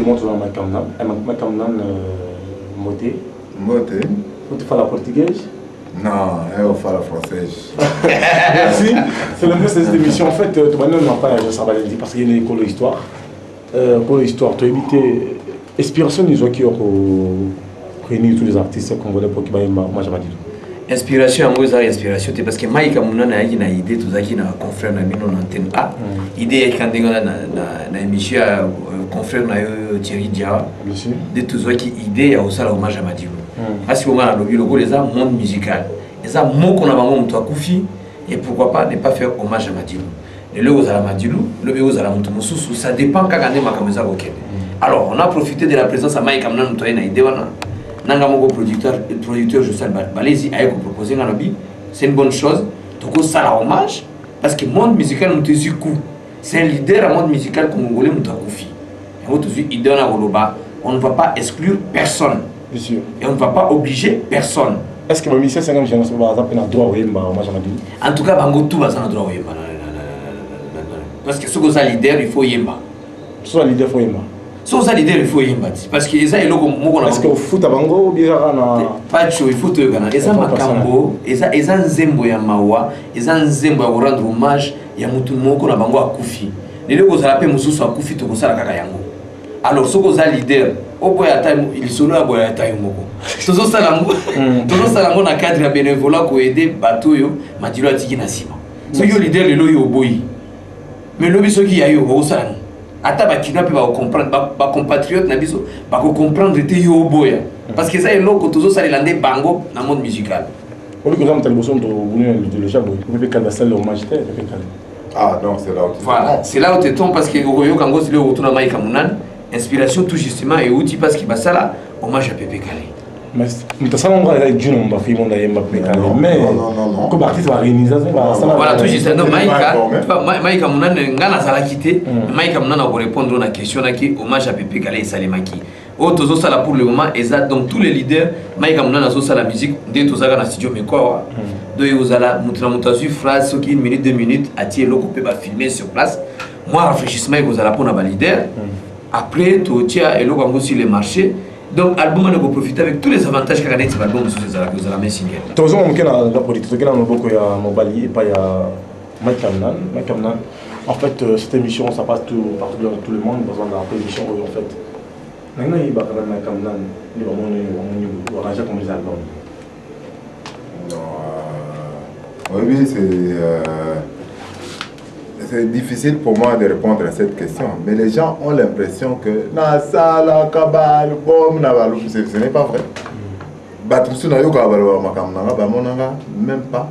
monde dans ma caméra moté. Moté. Tu fais la portugaise? Non, elle fait la française. Merci. C'est le plus de cette émission. En fait, tu vas nous en parler, ça va le dire, parce qu'il y a une école d'histoire. Pour l'histoire, tu as évité l'inspiration des gens qui ont réuni tous les artistes congolais pour qu'ils aient moi jamais dit. Inspiration, moi j'ai inspiration, parce que Mike Amouna a une idée, tout ça qui n'a confrère na mino antenne A. Idée quand on a na émission confrère na Thierry Dia. De tout ça qui idée à aussi la hommage à Madiou. Parce que on a le logo les arts monde musical. Les arts mots qu'on a vraiment moutou Koufi et pourquoi pas ne pas faire hommage à Madiou. Le logo à la Madiou, le logo à la moutou Moussou, ça dépend quand on est makameza ok. Alors on a profité de la présence à Mike Amouna moutou na idée wana. Nangamongo producteur je sais Balési a proposé un lobby, c'est une bonne chose. Donc ça la hommage parce que le monde musical c'est un leader à monde musical congolais Moutaoufi. On ne va pas exclure personne. Bien sûr. Et on ne va pas obliger personne. Est-ce que le ministère 50 génération va avoir un droit au Yemba? En tout cas, Bango tout va avoir un droit au Yemba. Parce que ce que ça leader, il faut Yemba. Ce que leader, il faut Yemba. So ça leader il faut yemba parce que ça est là comme moi est-ce que au foot bango bien na pas chaud il faut te gana eza makambo eza nzembo ya mawa eza nzembo ya rendre hommage ya mutu moko na bango akufi lelo ko zala pe mususu akufi to ko sala kaka yango alors ce que ça leader au boya time il solo ya boya time moko tozo sala ngo na cadre ya bénévolat ko aider bato yo madilo atiki na sima so yo leader lelo yo boyi mais lobi soki ya yo ko sala ata bakina pe ba comprendre ba compatriotes na biso ba ko comprendre te yo boya parce que ça est loko tozo salela nde bango na monde musical on lui comme tellement son de le jabo on peut calmer ça le hommage te ah non c'est là où voilà c'est là où tu tombes parce que yo kango c'est le retour na Mike Amouna inspiration tout justement et outil parce qu'il va ça là hommage à Pépé Kalé mais mutasala ngo avec Juno mba fi monde ya Pépé Kalé mais non comme artiste va réaliser ça voilà tout juste non Mike Amouna ngana sala quitter Mike Amouna na répondre à la question là qui hommage à Pépé Kalé et Salimaki tozo sala pour le moment et ça donc tous les leaders Mike Amouna na zo sala musique dès to zaka na studio mais quoi do yo zala mutasu phrase so qui 1 minute 2 minutes ati loko pe ba filmer sur place moi réfléchissement ko zala pour na ba leader après to tia et loko ngo sur le marché. Donc l'album on a profité avec tous les avantages qu'a gagné cet album sur ces albums, vous avez single. Tous les gens qui ont la politique, qui ont beaucoup ya Mobali et pas ya Mike Amouna. En fait cette émission ça passe partout dans tout le monde dans la émission en fait. Maintenant il va quand même Mike Amouna, il va on arranger comme les albums. Non, oui c'est difficile pour moi de répondre à cette question, mais les gens ont l'impression que Nasala, Kabal, Bom, Nabalou, ce n'est pas vrai. Même pas,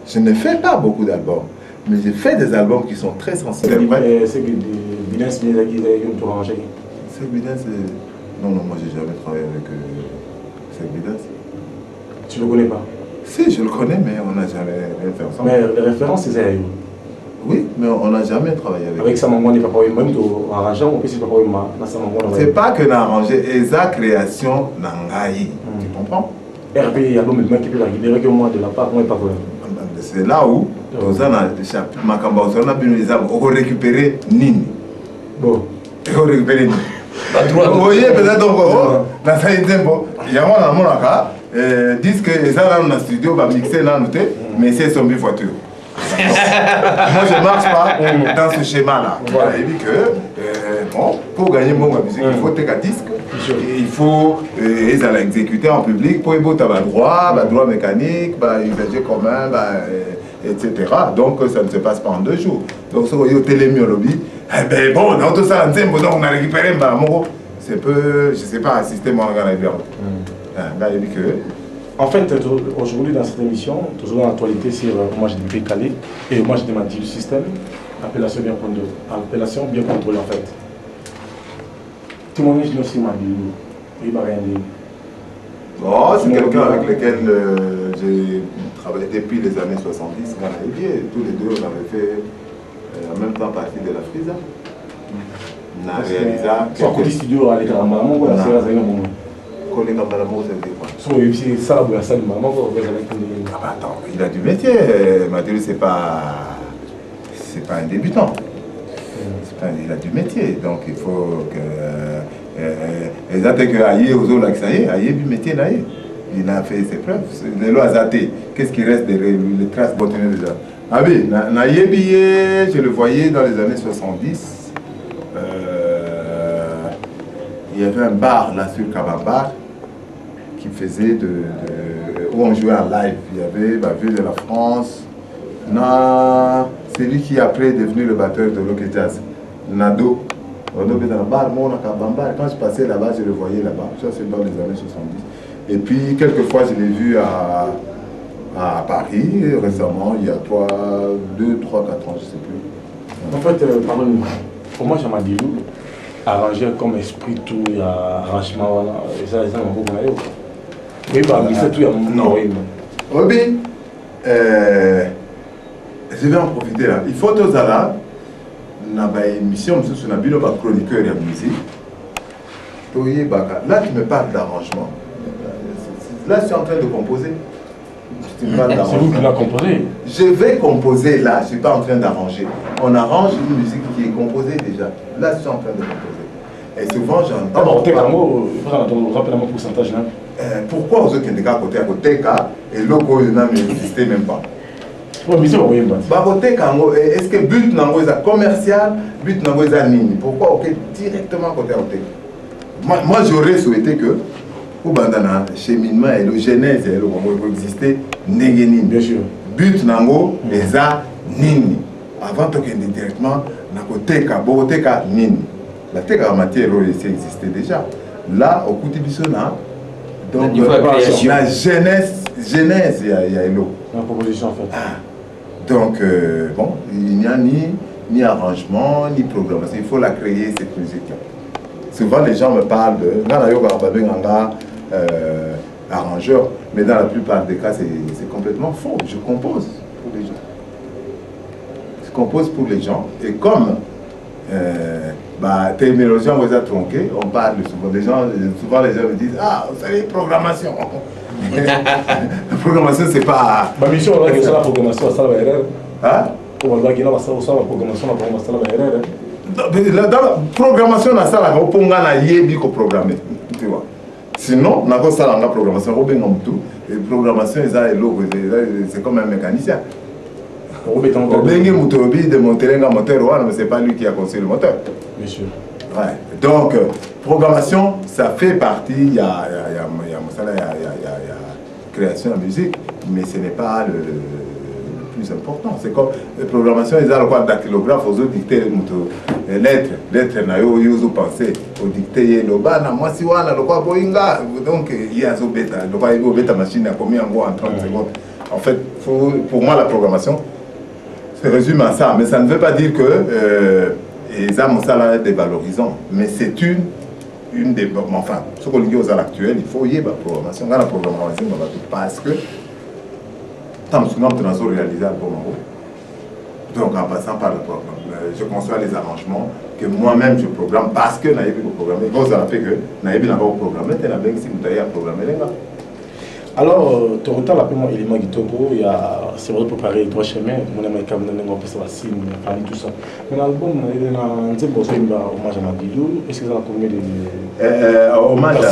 je ne fais pas beaucoup d'albums, mais j'ai fait des albums qui sont très sensibles. C'est Bidens qui ont tout arrangé. C'est Bidens, non, moi j'ai jamais travaillé avec c'est Bidens. Tu le connais pas? Si, je le connais, mais on n'a jamais rien fait ensemble. Mais les références, c'est ça. Oui, mais on n'a jamais travaillé avec. Avec ça, on n'est pas même arrangé, on peut pas. C'est pas que n'a arrangé, et sa création n'angaï. Tu comprends? RP, il y a l'homme qui peut la guider que moi de la part, moi pas vrai. C'est là où, dans un chapitre, Makamba, on a pu récupérer Nini. Bon. On récupérer Nini. Vous voyez, peut-être donc, dans sa tempo, il y a un mon cas, disent que les gens dans le studio vont mixer là, mais c'est son voiture. Moi je ne marche pas dans ce schéma-là. Voilà, il dit que bon, pour gagner mon musique, il faut take un disque, il faut exécuter en public, pour avoir droit mécanique, usage commun, etc. Donc ça ne se passe pas en 2 jours. Donc si vous voyez au télémiologie, ben bon, on a tout ça on a récupéré un mot. C'est peu, je ne sais pas, un système organisé. Il dit que. En fait, aujourd'hui dans cette émission, toujours dans l'actualité sur moi j'ai Pépé Kalé et moi j'ai demandé le système, appellation bien contrôlée en fait. Témoignage de aussi m'a dit, il m'a rien dit. Bon, c'est quelqu'un avec lequel j'ai travaillé depuis les années 70, Ghana et Vieux. Tous les deux, on avait fait en même temps partie de la Frisa. On a réalisé. C'est un côté studio à l'écran, maman, voilà, c'est là, c'est un moment. C'est ça, attends, il a du métier. Mathieu, c'est pas un débutant. Il a du métier, donc il faut que... Les athées que Aïe, aux autres, ça y est, Aïe du métier, là, il a fait ses preuves. Les lois athées, qu'est-ce qui reste des les traces bottinées déjà? Ah oui, je le voyais dans les années 70. Il y avait un bar là sur Kabambar qui faisait où on jouait en live. Il y avait la Ville de la France. C'est lui qui après est devenu le batteur de Rock Jazz. Nado. Quand je passais là-bas, je le voyais là-bas. Ça, c'est dans les années 70. Et puis, quelquefois, je l'ai vu à Paris, récemment, il y a 2, 3, 4 ans, je ne sais plus. En fait, pardon-moi, pour moi, Jamadilou, arrangé comme esprit, tout, il y a arrangement, voilà. Et ça, c'est un peu comme oui, bah, mais c'est tout, il y a un moment. Oui, je vais en profiter là. Il faut tous là. Dans une émission, sur un chroniqueur et musique. Là, tu me parles d'arrangement. Là, je suis en train de composer. C'est vous qui l'avez composé. Je vais composer là, je ne suis pas en train d'arranger. On arrange une musique qui est composée déjà. Là, je suis en train de composer. Et souvent, j'entends... Ah, bon, rappelez-moi le pourcentage là. Pourquoi aux autres qui sont à côté et l'autre n'existe même pas? Est-ce que but est commercial, but est mini? Pourquoi directement côté à côté? Moi j'aurais souhaité que au bandana cheminement et le genèse et le moment exister nini. Bien sûr. But nango est nini. Avant de directement na côté ka nini. La teka matière existait déjà. Là au côté bisona donc la genèse il y a l'eau. La proposition en fait. Donc, bon, il n'y a ni arrangement, ni programmation. Il faut la créer, cette musique-là. Souvent, les gens me parlent de arrangeur, mais dans la plupart des cas, c'est complètement faux. Je compose pour les gens. Je compose pour les gens. Et comme terminologie, on vous a tronqué, on parle souvent. Souvent, les gens me disent, ah, vous savez, programmation. La programmation, c'est pas... Ma mission, c'est la programmation, ça va erreur. Hein? On va dire que la programmation, ça va erreur. Dans la programmation, on a ça, on peut programmer. Tu vois. Sinon, on a ça la programmation, on peut tout. Et programmation, c'est comme un mécanicien. On peut démonter un moteur, mais ce n'est pas lui qui a construit le moteur. Bien sûr. Ouais. Donc, programmation, ça fait partie, il y a création de musique, mais ce n'est pas le plus important. C'est comme la programmation, ils ont le dactylographe, aux autres dicter les lettres, ils ont pensé, aux dicter le bas, moi si on a le quoi boinga, donc il y a un bêta, le quoi bêta machine a combien en 30 secondes. En fait, pour moi, la programmation se résume à ça, mais ça ne veut pas dire que les âmes sont dévalorisants, mais c'est une des... Enfin, ce qu'on dit aux heures actuelles, il faut y avoir la programmation. Dans la programmation, parce que tant que nous avons réalisé un bon moment. Donc, en passant par le programme, je conçois les arrangements que moi-même je programme parce que Naïbi va programmer. Quand ça fait que Naïbi n'a pas programmé, tu as bien si vous avez programmé les gars. Alors, tu retard l'appellement élément Gitogo, il y a, c'est vrai, préparer les trois chemins, mon ami Kamene, on peut se la signe, tout ça. Mais l'album, il y a un petit peu hommage à Madilou, est-ce que ça a combien de hommage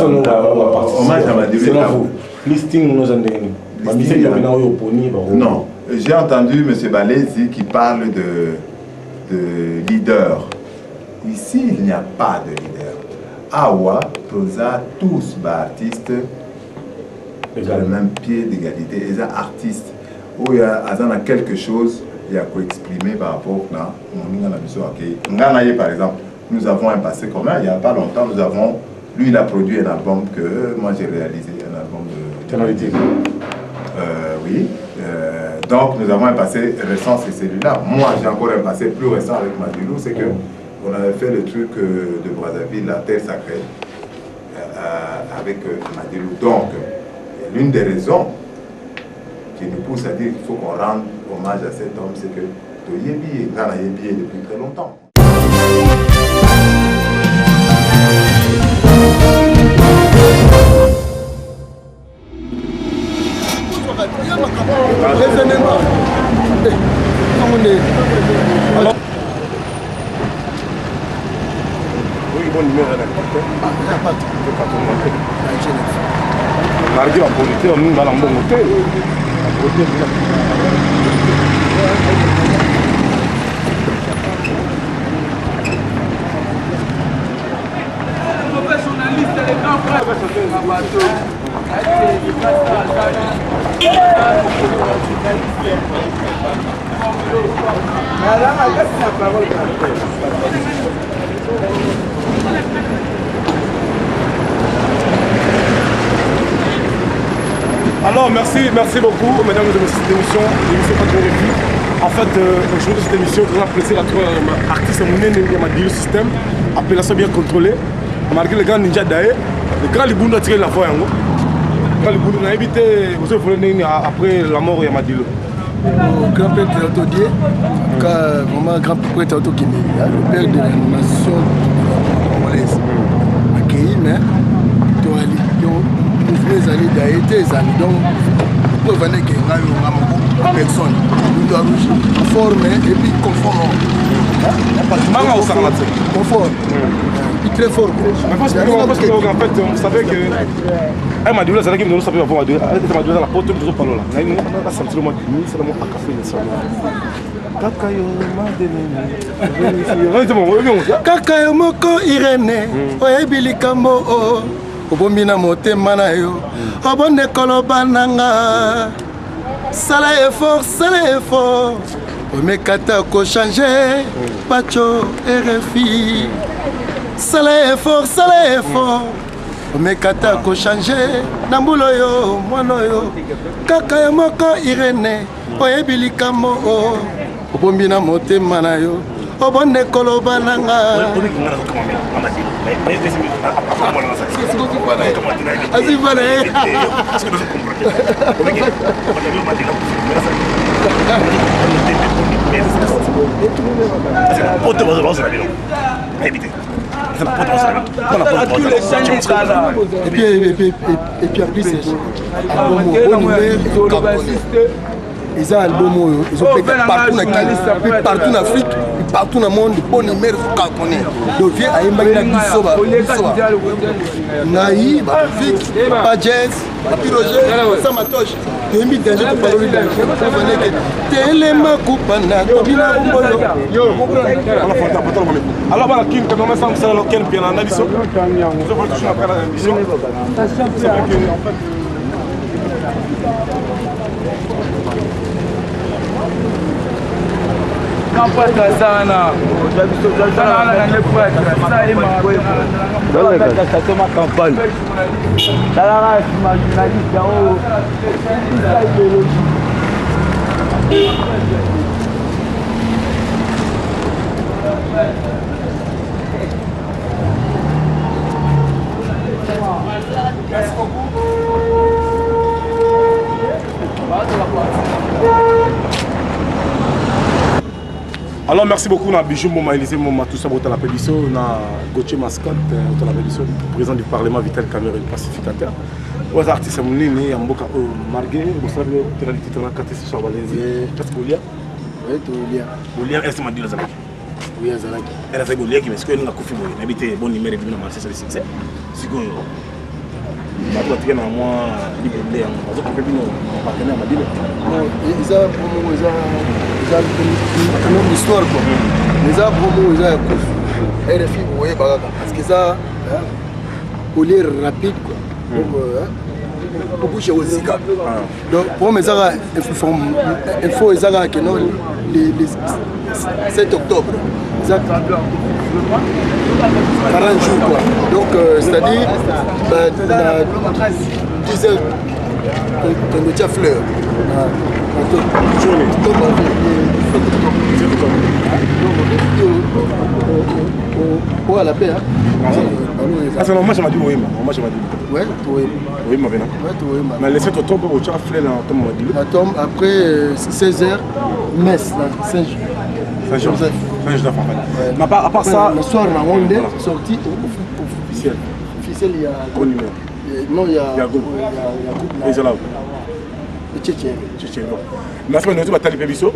à Madilou. C'est là vous. Listing, nous en non, j'ai entendu M. Balézi qui parle de leader. Ici, il n'y a pas de leader. Awa, Toza, tous les artistes sur le même pied d'égalité. Les artistes, où il y a quelque chose, il y a quoi exprimer par rapport à mon par exemple, nous avons un passé commun. Il n'y a pas longtemps, lui, il a produit un album que moi j'ai réalisé, un album de tonalité. Oui. Donc, nous avons un passé récent, c'est celui-là. Moi, j'ai encore un passé plus récent avec Madilou, c'est que on avait fait le truc de Brazzaville, la terre sacrée, avec Madilou. Donc, l'une des raisons qui nous pousse à dire qu'il faut qu'on rende hommage à cet homme, c'est que Toyebi est Ghana depuis très longtemps. bon numéro à l'importé. Mardi la politique, on va l'en bon côté. Alors merci beaucoup mesdames et messieurs cette émission pas trop réussie. En fait aujourd'hui cette émission très appréciée à trouver un artiste monnaie m'a dit le système appellation bien contrôlée malgré le grand ninja d'ailleurs le grand Libundu a tiré la foi yango grand Libundu a évité vous avez après la mort de Yamadilo. Grand père de l'Autodier, vraiment grand prêtre Autokine, le père de l'animation congolaise. Accueilli, mais les années d'Aïté, les années donc, vous venez qu'il y a personne. Nous doit former et puis conforme. Confort. Et très fort. Parce que en fait, vous savez que elle m'a dit que nous savons avoir elle m'a dit la porte de parole là. On a senti le mot c'est le mot à café le salon. Kakayo moko Irene, oyebili kambo o. Obomina motema na yo. Obone koloba nanga. Sala effort. Omekata ko changer. Pacho RFI. Sala effort. Omekata ko changer. Nambulo yo, mwana yo. Kakayo moko Irene, oyebili kambo o. Obomina motema na yo. Obone koloba nanga. Así para él. Et puis après c'est ils ont un album, ils ont fait partout en Afrique, partout dans le monde, bon numéro cartonné. Donc viens à Imagina Gisoba, Naï, Fixe, pas jazz, Piroger, Samatoche. Tu es mis dans le parole de Téléma Coupana, Tobina Bombolo. Alors voilà, Kim, quand on a ça, lequel bien en addition. Je vois toujours après la émission. C'est vrai que en fait. campagne. Alors merci beaucoup, on a Bijou Moma Élysée Moma tout ça pour la pédition, on a Gauthier Mascotte, on a la pédition, président du Parlement Vital Cameroun, pacificateur. Les artistes sont nés à Mboka Margué, vous savez, tu as dit que tu as quatre sur Valézie. Qu'est-ce que vous voulez? Oui, tu veux dire. Vous voulez, est-ce que tu m'as dit le Zalaki? Oui, Zalaki. Elle a fait Goulia qui m'excuse, nous avons confirmé, on a habité bon numéro de marché sur le succès. C'est que je vais dire à moi, il y a des partenaires m'a dit. Ils ont une histoire quoi. Ils ont promo, ils ont un coup. Et les filles, vous voyez, parce que ça, au lieu rapide quoi. Pour bouger au Zika. Donc pour mes arts, il faut les arts qui non le 7 octobre. 40 jours quoi. Donc c'est-à-dire la 10 heures qu'on mettait fleur. Pour la paix. Ah, c'est normal, je m'ai dit oui, ouais, oui, ma vénère. Mais le 7 octobre, tu as fleur dans ton mode. La tombe après 16h, messe, Saint-Joseph. Mais à part ça, le soir, on est sorti officiel. Officiel, il y a. Bon numéro. Non, il y a. Il y a groupe. Et c'est là. Merci beaucoup. Batali Pébiso,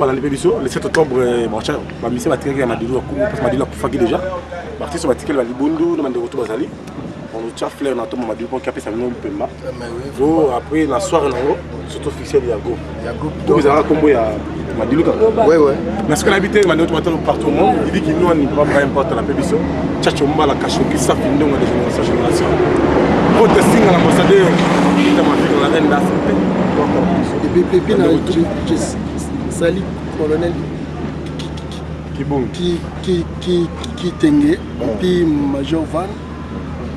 le 7 octobre, ma mission va tirer à Madilou, parce que Madilou a fatigué déjà. Parti sur la ticket de Libundu, nous avons retour Bazali. On nous tient fleur dans ton Madilou pour caper sa maison Pemba. Après, la soirée, surtout officiel, il y a Go. Donc, vous avez un combo, il y a Madilou. Oui. Mais ce qu'on a habité, partout au monde, il dit qu'il nous n'a pas importe la Pébiso. Tchachomba, la Kachoki, ça finit dans la génération. Pour testing à l'ambassadeur, il a marqué dans la reine d'As. Et puis, Sali, colonel qui Tengue, et puis Major Van.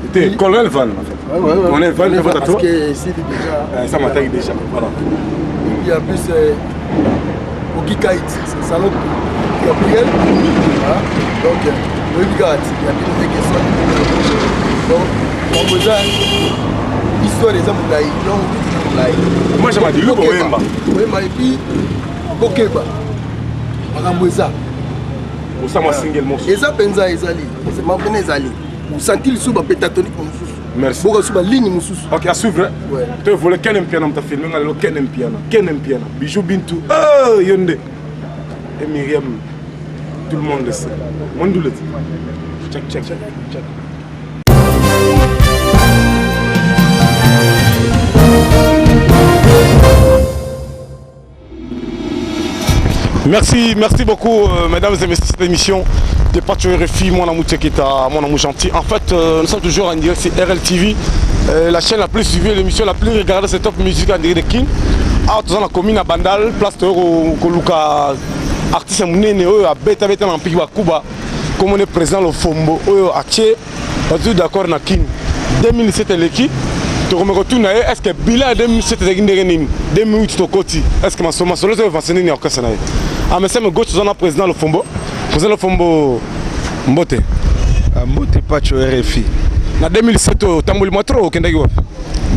C'était colonel Van, en fait. Ouais. Colonel Van, il faut parce que c'est déjà. Ça m'attaque déjà. Voilà. Et puis en plus, Oki Kait, c'est Salon Gabriel. Donc, le gars, il y a des questions. Donc, on vous a l'histoire des Amoulaï. Moi, j'ai dit, oui, et puis, Bokeba. Maramboza. Pour ça, moi, single morceau. Et ça, Penza Ezali. C'est ma bonne Ezali. Vous sentez le sous pétatonique comme sous. Merci. Beaucoup sous la ligne moussous. Ok, à suivre. Ouais. Tu veux le Kenem Piano, tu as filmé le Kenem Piano. Bijou Bintou. Oh, Yonde. Et Myriam. Tout le monde le sait. Monde le dit. Check. Merci beaucoup, mesdames et messieurs, cette émission de Pacho RFI, mon amour Tcheketa, mon amour gentil. En fait, nous sommes toujours en direct sur RLTV, la chaîne la plus suivie, l'émission la plus regardée, c'est Top Music en direct de King. Dans la commune à Bandal, place de Koluka, artiste Mounene, à Beta dans le Kuba, comme on est présent le Fombo, à Tché, on est d'accord na King. 2007 l'équipe. Est-ce que bilan 2007 est 2008 au côté? Est-ce que ma solo est vacciné ni au Kassana? Ah mais c'est mon gauche zone président le Fombo. Président le Fombo Mbote. Mbote Pacho RFI. Na 2007 au Tamboli Motro au Kendagi wa.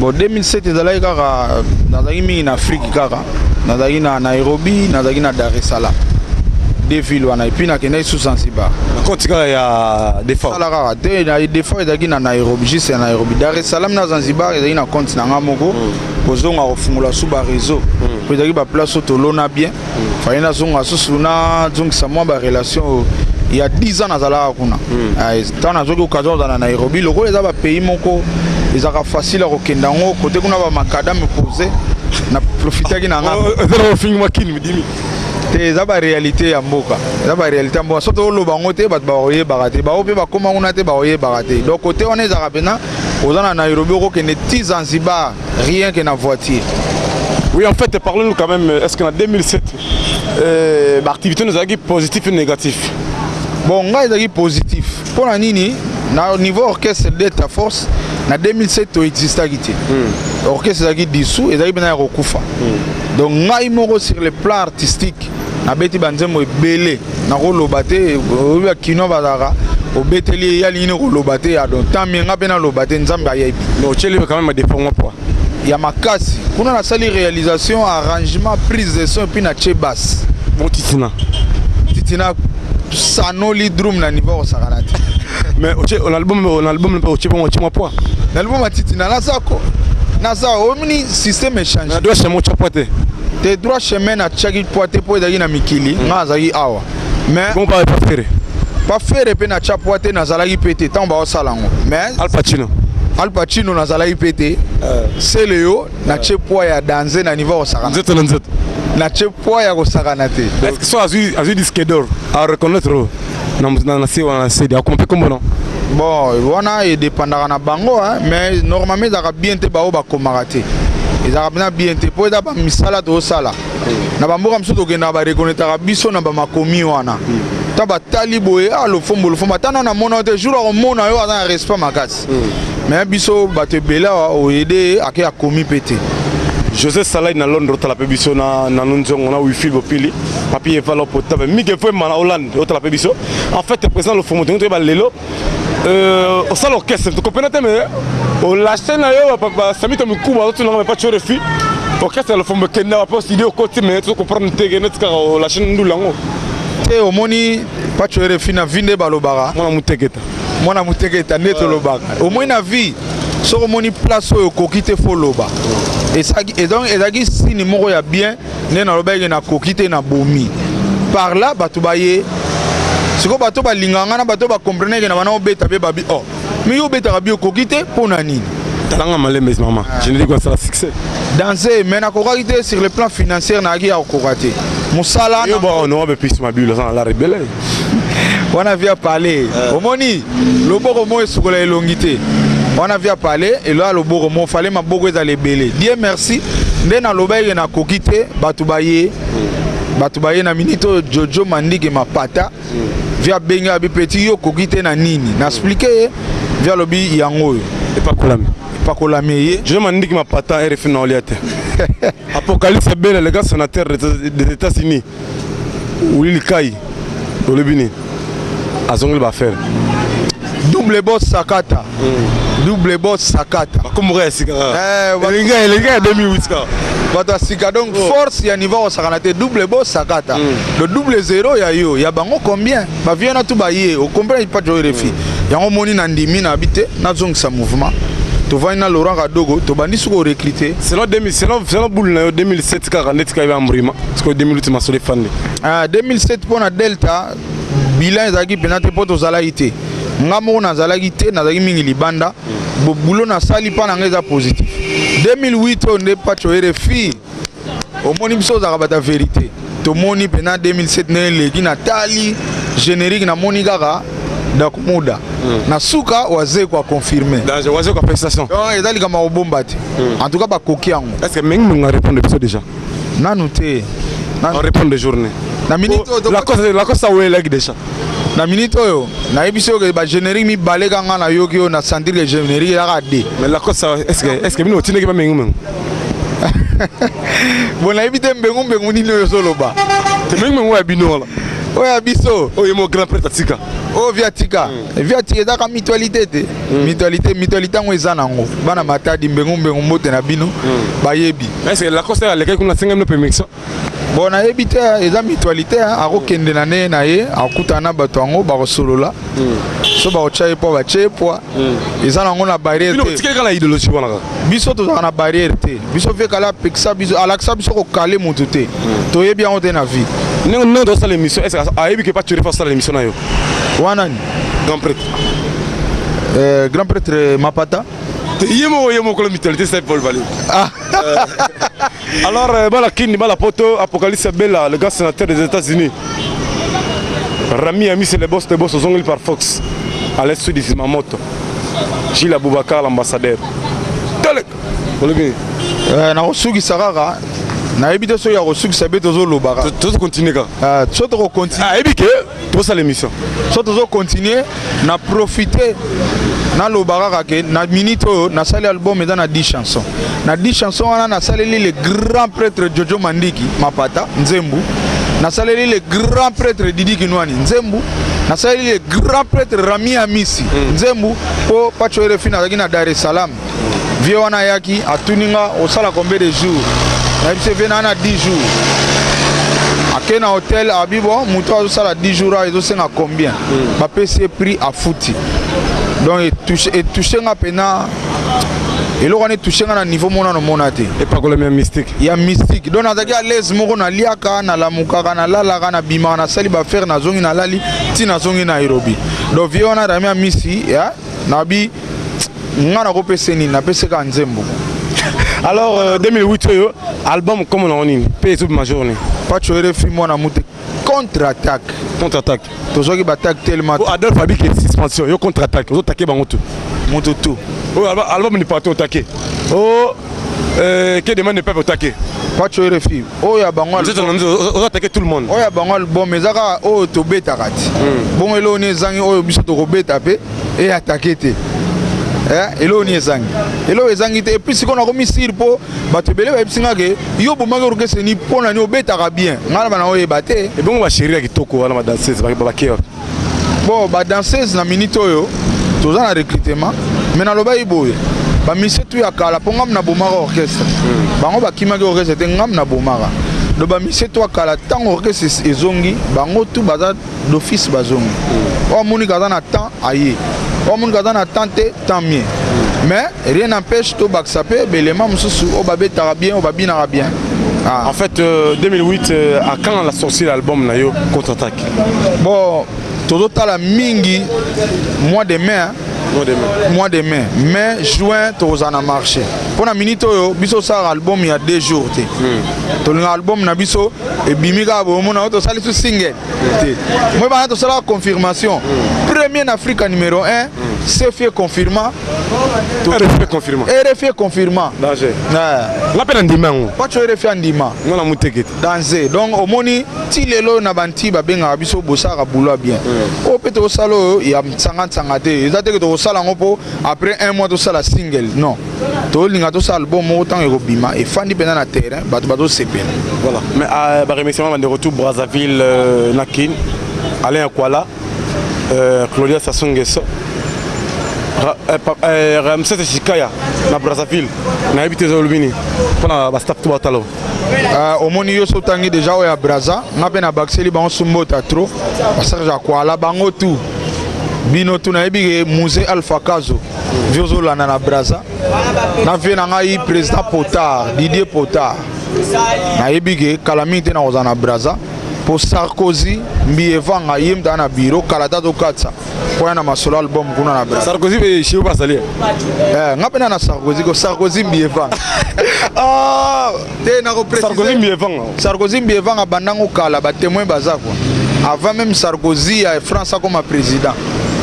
Bon 2007 ezalaki kaka nazalaki mingi na Afrique kaka. Nazalaki na Nairobi, nazalaki na Dar es Salaam. Deux villes wana et puis nakendaki sous Zanzibar. Compte kaka ya défort. Sala kaka te na défort ezalaki na Nairobi, juste na Nairobi. Dar es Salaam na Zanzibar ezalaki na compte na nga moko. Kozonga kofungola sous ba réseau. Po ezalaki ba place tolona bien. Fallait na zonga susu na zongisa mwa ba relation il y a 10 ans nazalaka kuna. Tant nazoki occasion dans Nairobi, loko eza ba pays moko ezaka facile à kokenda ngo côté kuna ba makadam posé na profiter na nga. Ezala film makini midimi. C'est la réalité à Mboka. C'est la réalité à Mboka. Surtout le bangote, bah baoye barate. Baoye bah comment on a été baoye barate. Donc côté on est arabena, aux en Nairobi, on est 10 Zanzibar, rien que na voiture. Oui, en fait, parlons-nous quand même. Est-ce qu'en 2007, l'activité nous a dit positif ou négatif? Bon, on a dit positif. Pour la Nini, au niveau orchestre d'État Force, en 2007, il existe à quitter. L'orchestre est dissous et il y a recouffa. Donc, on sur le plan artistique. Na beti banzemo ebele na kolobate oya kino bazaka obeteli ya lini kolobate ya donc tamenga pena lobate nzambe ayebi no cheli quand même des formes quoi ya makasi kuna na sali réalisation arrangement prise de son puis na che basse bon titina sanoli drum na niveau sakanati mais l'album au chepon au chimo poa l'album a titina na sako na ça omni système échange na doit chemo chapote te droit chemin na chaki poate po ezaki na mikili nga zaki awa mais bon pas faire pe na chapote na zalaki pété tant ba osalango mais Al Pacino na zalaki pété c'est Léo na chepoa ya danser na niveau osakana na chepoa ya kosakana te est-ce que soit azu disque d'or à reconnaître na CD comment non bon wana e dépendra na bango mais normalement ça va bien te ba o ba komarate ezaka bien te po eza ba misala to sala na bamboka msuto ke na ba reconnaître biso na ba makomi wana ta ba tali boye lo fombo tana na mona te jour o mona yo ana respect makasi mais biso ba te bela o aider ake akomi pété José Salai na Londres la pébiso na nunzongo na wifi bopili papier valo potable mike foi na Hollande la pébiso en fait président le fomo to ba lelo au salon orchestre tu comprends mais au la scène yo papa samito mikuba tu na pas chore fi orchestre le fomo kenda pas idée au côté mais tu comprends te que net ka la chaîne ndulango te omoni pas chore fi na vinde balobara mona muteketa neto lobaka au moins na vie so omoni place oyo kokite fo loba et donc ezaki sini moko ya bien ne na lobaki na kokite na bomi par là bato baye siko bato balinganga na bato ba comprendre que na bana obeta be babi oh mais yo beta babi kokite pona nini talanga malembe maman je ne dis quoi ça la succès danser mais na kokite sur le plan financier na gi ya kokate musala yo ba on va plus ma bulle ça la rebelle on a vu parler omoni loboko mo esukola elongité on a vu parler et là loboko mo fallait ma boko ezale belé Dieu merci nde na lobaye na kokite bato baye na minito Jojo Mandiki mapata via benga bi petit yo kokite na nini na expliquer via lobi yango et pas kolami Jojo Mandiki mapata RF na oliate Apocalypse Bell le gars sénateur des États-Unis Willy Kai olebini azongli ba faire double boss sakata double boss sakata comme reste les gars 2008 Bata sika donc force ya niveau sakanate double boss sakata le double zéro ya yo ya bango combien ba vient na tout ba ye o comprendre pas jo refi yango moni na ndimi na habité na zong sa mouvement to va na Laurent Kadogo to bandi suko recruter selon 2007 ka net ka ba mbrima parce que 2008 ma sole fan 2007 pour na Delta bilan ezaki penate poto zalaité ngamo na zalagité na zaki mingi libanda boulot na sali pa na ngeza positif 2008 on n'est pas choé refi au moni biso za bata vérité to moni pena 2007 ne legi na tali générique na moni gaga dakumuda na suka waze kwa confirmer dans waze kwa prestation donc ezali kama obombati en tout cas ba koki yango est-ce que mengi nga répondre biso déjà nanu te on répond de journée na minute la cause ça ouais leg déjà na minute oyo na ebiso ke ba générique mi baleka nga na yoki o na sentir le générique la radé mais la cause ça est-ce que bino tineki ba mengi bon na ebite mbengu ni no solo ba te mengi wa bino la oya biso oyo mo grand prêtre tika o viatika da ka mutualité te mutualité ngo ezanango bana matadi mbengu mote na bino bayebi est-ce que la cause ça lekaki kuna 5 permission bon na ebite eza mutualité akokende na ne na ye akutana bato yango bakosolola so bakochaye po bachaye po eza nango na barrière te tikeka na idéologie wana biso tozaka na barrière te biso fekala pekisa biso alakisa biso kokale mutu te toyebi yango te na vie non dans l'émission est-ce que ayebi ke pas tu refais ça l'émission na yo wana ni grand prêtre Mapata yemo ko mutualité c'est Paul Valé alors bala kini bala poto Apocalypse Bella le gars sénateur des États-Unis Rami Ami c'est le boss de boss ozongli par Fox à l'est de Zimamoto Gilles Aboubakar l'ambassadeur Telek olegi na osugi sarara na ebite so ya osugi sabe tozo lobaka tozo continuer ka so to continuer ebike to ça l'émission so tozo continuer na profiter na lobaka ke na minute na sali album eza na 10 chansons na 10 chansons wana na saleli le grand prêtre Jojo Mandiki Mapata Nzembu na saleli le grand prêtre Didi Kinwani Nzembu na saleli le grand prêtre Rami Amisi Nzembu po pacho refina na Dar es Salaam vie wana yaki atuninga osala combien de jours na bise vena na 10 jours akena hôtel abibo muto azosala 10 jours ezosenga combien bapesi prix à fouti donc touché nga pena eloko ne touché nga na niveau mona no monate et pas le même mystique ya mystique donc azaki à l'aise moko na liaka na lamukaka na lalaka na bimaka na sali ba faire na zongi na lali ti na zongi na Nairobi donc vie wana Rami Amisi ya nabi nga na kopesa nini napeseka Nzembo. Alors 2008 album comme on dit paye toute ma journée pas tu refi moi na muté contre-attaque tozoki batak tellement Adolphe Abi qui suspension yo contre-attaque yo attaquer bango tout mototo album ni pas attaquer qui demande ne pas attaquer pas tu refi oh ya bango on attaquer tout le monde oh ya bango bon mais zaka oh to beta kati bon elo ne zangi oh biso to ko beta pe et attaquer te elo ni ezangi elo ezangi te et puis si on a remis sur po bato belé ba bisinga ke yo bomanga orchestre ni pona ni obetaka bien ngala bana oye baté et bon ba chérie kitoko wana ma danseuse ba keo bon ba danseuse na minute oyo toza na recrutement mais na loba iboye ba mission tu ya kala po ngam na bomaka orchestre bango ba kimaki orchestre te ngam na bomaka do ba mission tu kala tant orchestre ezongi bango tu baza d'office bazongi o moni kaza na temps aye o moni kaza na temps te tant mieux mais rien n'empêche to baksape belema mususu obabe tarabien obabina bien. En fait 2008 à quand la sortie l'album Nayo contre-attaque. Bon todo tala mingi mois de mai mois de mai, mai, juin, tu as marché. Pour la minute, biso sort album il y a 2 jours. Ton album na biso et bimiga bo mona to sali single. Moi ba to sala confirmation. Premier en Afrique numéro 1, c'est fait confirmant. RFI confirmant. RFI confirmant. Danger. La peine ndima. Pas tu RFI ndima. Non la mutekete. Danger. Donc au moni ti lelo na banti ba benga biso bosara boulot bien. O peto salo il y a 50 ngate. Ezate que to sala ngopo après 1 mois to sala single. Non. To linga to sala album autant et bima et fandi pendant na terrain, bato CPN. Voilà. Mais bah remerciement de retour Brazzaville Nakin, Alain Akwala, Claudia Sassongeso. Ramsès Chikaya na Brazzaville na habité Zolbini pendant ba staff to batalo au moni yo sotangi déjà o ya Brazza na pe na Baxeli ba on sumbota trop Serge Akwala bango tout bino tu na ebige musée Alpha Kazo viozo lana na Brazza na vie na ngai président Potard Didier Potard na ebige calamité na ozana Brazza pour Sarkozy mbievanga yimda na bureau kalata to katsa pour na masolo album kuna na Brazza Sarkozy be chez Brazzaville ngapena na Sarkozy mbievanga te na ko préciser Sarkozy mbievanga bandango kala ba témoin bazako avant même Sarkozy à France comme président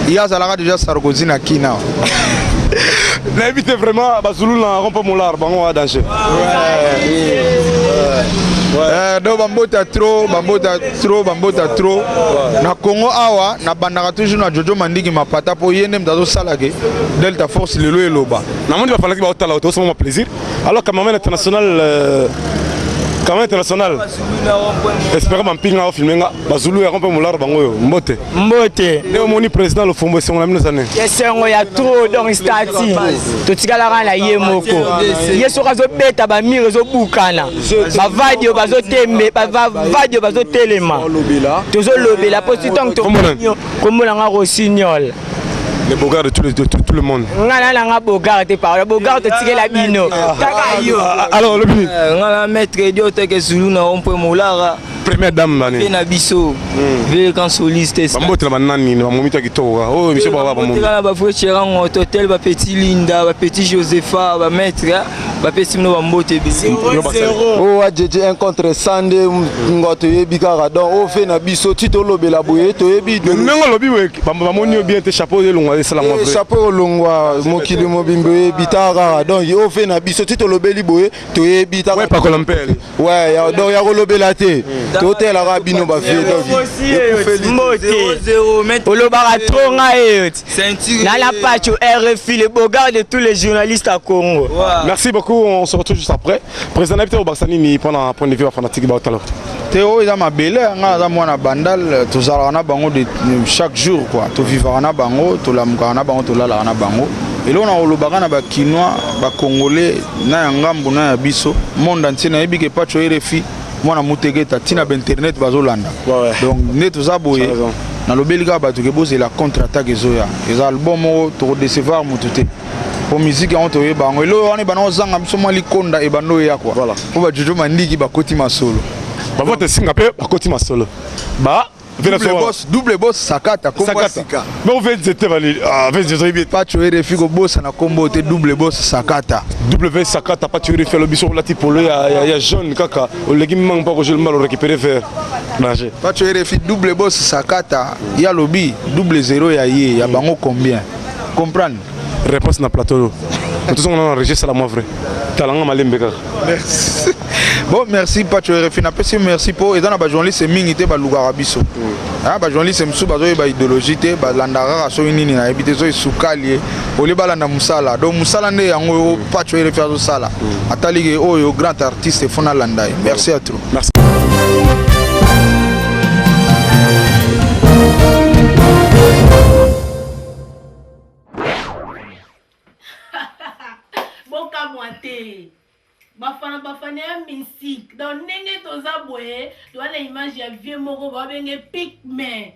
il y a déjà Sarkozy na kina l'invité vraiment Bazulu na rompa molar bango a danger donc bambota trop na Congo awa na bandaka toujours na Jojo Mandiki mapata po yende mtazo salake Delta Force lelo eloba na monde va falloir que ba otala auto c'est mon plaisir alors cameraman international espérons mampinga au filmenga Bazulu ya rompa molar bango yo mbote leo moni président le fombo c'est on a mis année yesengo ya trop donc stati to tikala kana ye moko yeso kazo beta ba mire zo bukana ba vadio bazo tembe ba vadio bazo telema tozo lobela po tant to komona nga Rossignol les bogards de tout le monde. Ngana nga bogard te parle bogard te tikela bino kaka yo alors le bini ngana maître idiot te ke Zulu na rompe molara première dame bani na biso ve quand soliste bambote la banani na momito kitoko oh monsieur baba ba momito ba frère Cherango hôtel ba petit Linda ba petit Josepha ba maître ba petit no bambote bi oh adjeje un contre sande ngoto yebika donc o fe na biso tito lobela boye to yebi nango lobi we bamba moni bien te chapeau de longwa sala mo vrai chapeau longwa mokili mobimbe bitara donc o fe na biso tito lobeli boye to yebi ta ouais pas colompel ouais donc ya lobela te to tela rabino ba fe donc olobara trop nga na la page RFI le bogard de tous les journalistes à Congo. Merci beaucoup, on se retrouve juste après. Président Nabité Obaksani ni pendant un point de vue fanatique ba otalo Théo eza mabele nga za mwana bandal tozala na bango de chaque jour quoi to vivre na bango to lamuka na bango to lala na bango et là on a olobaka na ba Kinois ba Congolais na ngambu na biso monde entier na yebi ke pacho RFI mwana mutegeta tina ba internet bazolanda donc ne toza boye na lobeli ka ba to ke bozela contre-attaque ezoya eza album to décevoir mutute pour musique on to yeba ngo lo on e bana ozanga biso mali konda e bano ya quoi voilà pour ba Jojo Mandiki ba koti masolo ba vote singa pe ba koti masolo ba double boss sakata kombo sika mais on veut zete vali avec des rébits pas tu RFI go boss na kombo te double boss sakata W sakata pas tu RFI le biso la tipolo ya jaune kaka o legi mang pas que je le mal récupérer faire nager pas tu RFI double boss sakata ya lobi double 0 ya ye ya bango combien comprendre réponse na plateau tout on a enregistré la moi vrai talanga malembe kaka merci bon merci Pacho RFI na pesi merci pour et dans ba journaliste mingi te ba lugara biso ah ba journaliste msu ba zo ba idéologie te ba landara so nini na ebite so isukali oli bala na musala donc musala ne yango Pacho RFI zo sala atali oyo grand artiste fona landai merci à tous merci bafana ya musique donc ndenge toza boye towana image ya vieux moko babenge pigme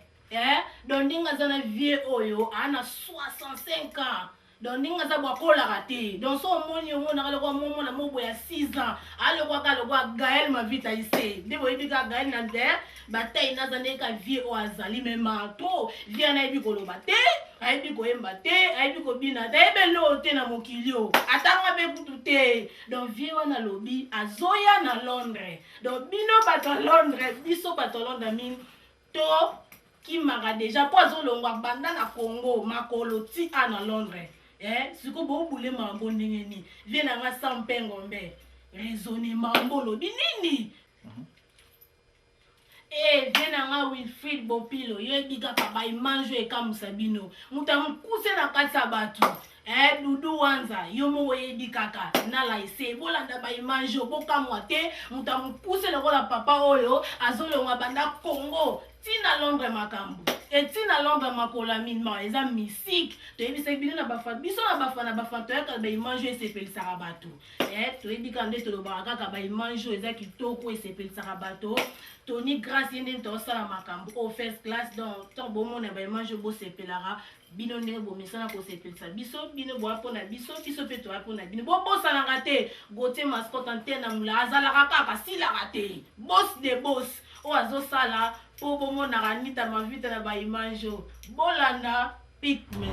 donc ndenge aza na vieux oyo ana 65 ans donc ndinga za bokola raté donc so moni on a le quoi momo na mobo ya 6 ans ale quoi ka le quoi Gaël ma vite ici ndebo ibika Gaël na der bataille na zane ka vie o azali même to vie na ibiko lo baté aibi ko yemba te aibi ko bina te ebelo te na mokilio atanga be kutu te donc vie wana lobi azoya na Londres donc bino bato Londres biso bato Londres min to qui m'a déjà pas longwa banda na Congo makolo ti na Londres siko bo boule mambo ndengeni vie na nga sampengombe raisonnement mbolo binini vie na nga Wilfried Bopilo yebika papa imanjo ekamusabino mutamukuse na kati ya batu Dudu wanza yomo weyebi kaka nala ise bolanda ba imanjo bokamwa te mutamukuse lokola papa oyo azolonga banda Congo tina Londres makambo tina Londres makola minma eza mystique to yebisa bino na bafat biso na bafat to yaka ba imanjo esepelisa bato to yebika nde to lobaka kaka ba imanjo eza kitoko esepelisa bato Tony grâce yende to sala makambo au first class donc to bomo na ba imanjo bo sepelara bino ndenge bomisana ko sepelisa biso bino bo apona biso pe to apona bino bo bosana ngate gote mascotte antenne na mula azala kaka sila ngate boss de boss o azo sala po bomo na ranita ma vite na ba imanjo bolanda pikme.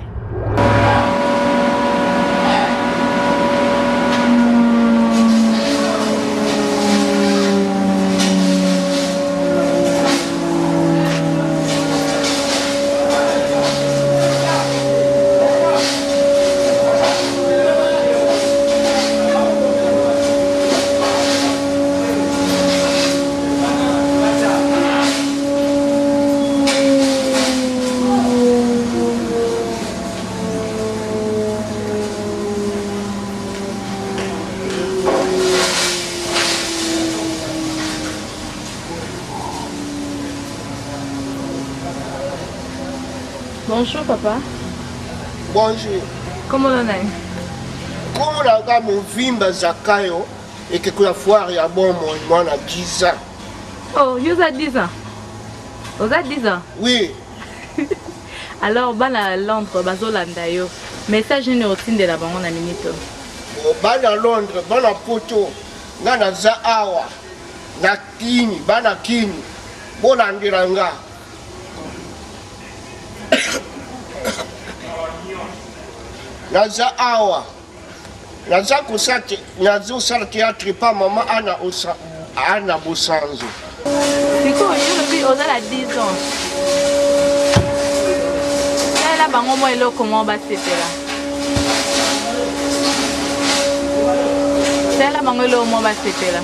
Bonjour papa. Bonjour. Comment on est? Comment la gamme vimba zakayo et que la foire ya bon moi na 10 ans. Oh, you avez 10 ans. Vous avez 10 ans? Oui. Alors bana Londres bazolanda yo. Message ni routine de la bango na minute. Bana Londres bana poto na za awa na kini bana kini bolandiranga. Naza awa naza kusate nazo sala théâtre pa mama ana osa ana bosanzo. Siko yo bi ozala 10 ans. La bango mo elo comment ba sepela. La bango elo mo ba sepela.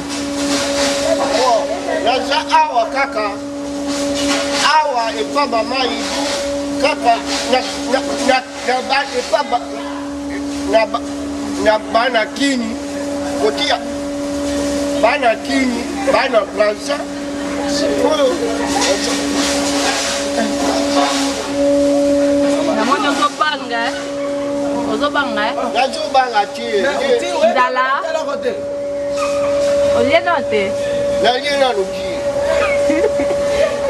Oh, naza awa kaka. Awa e pa mama idu kaka na ba e pa na bana kini kotia bana kini bana plaza na moto ozobanga nazobanga te ndala olie note nalie nanu ki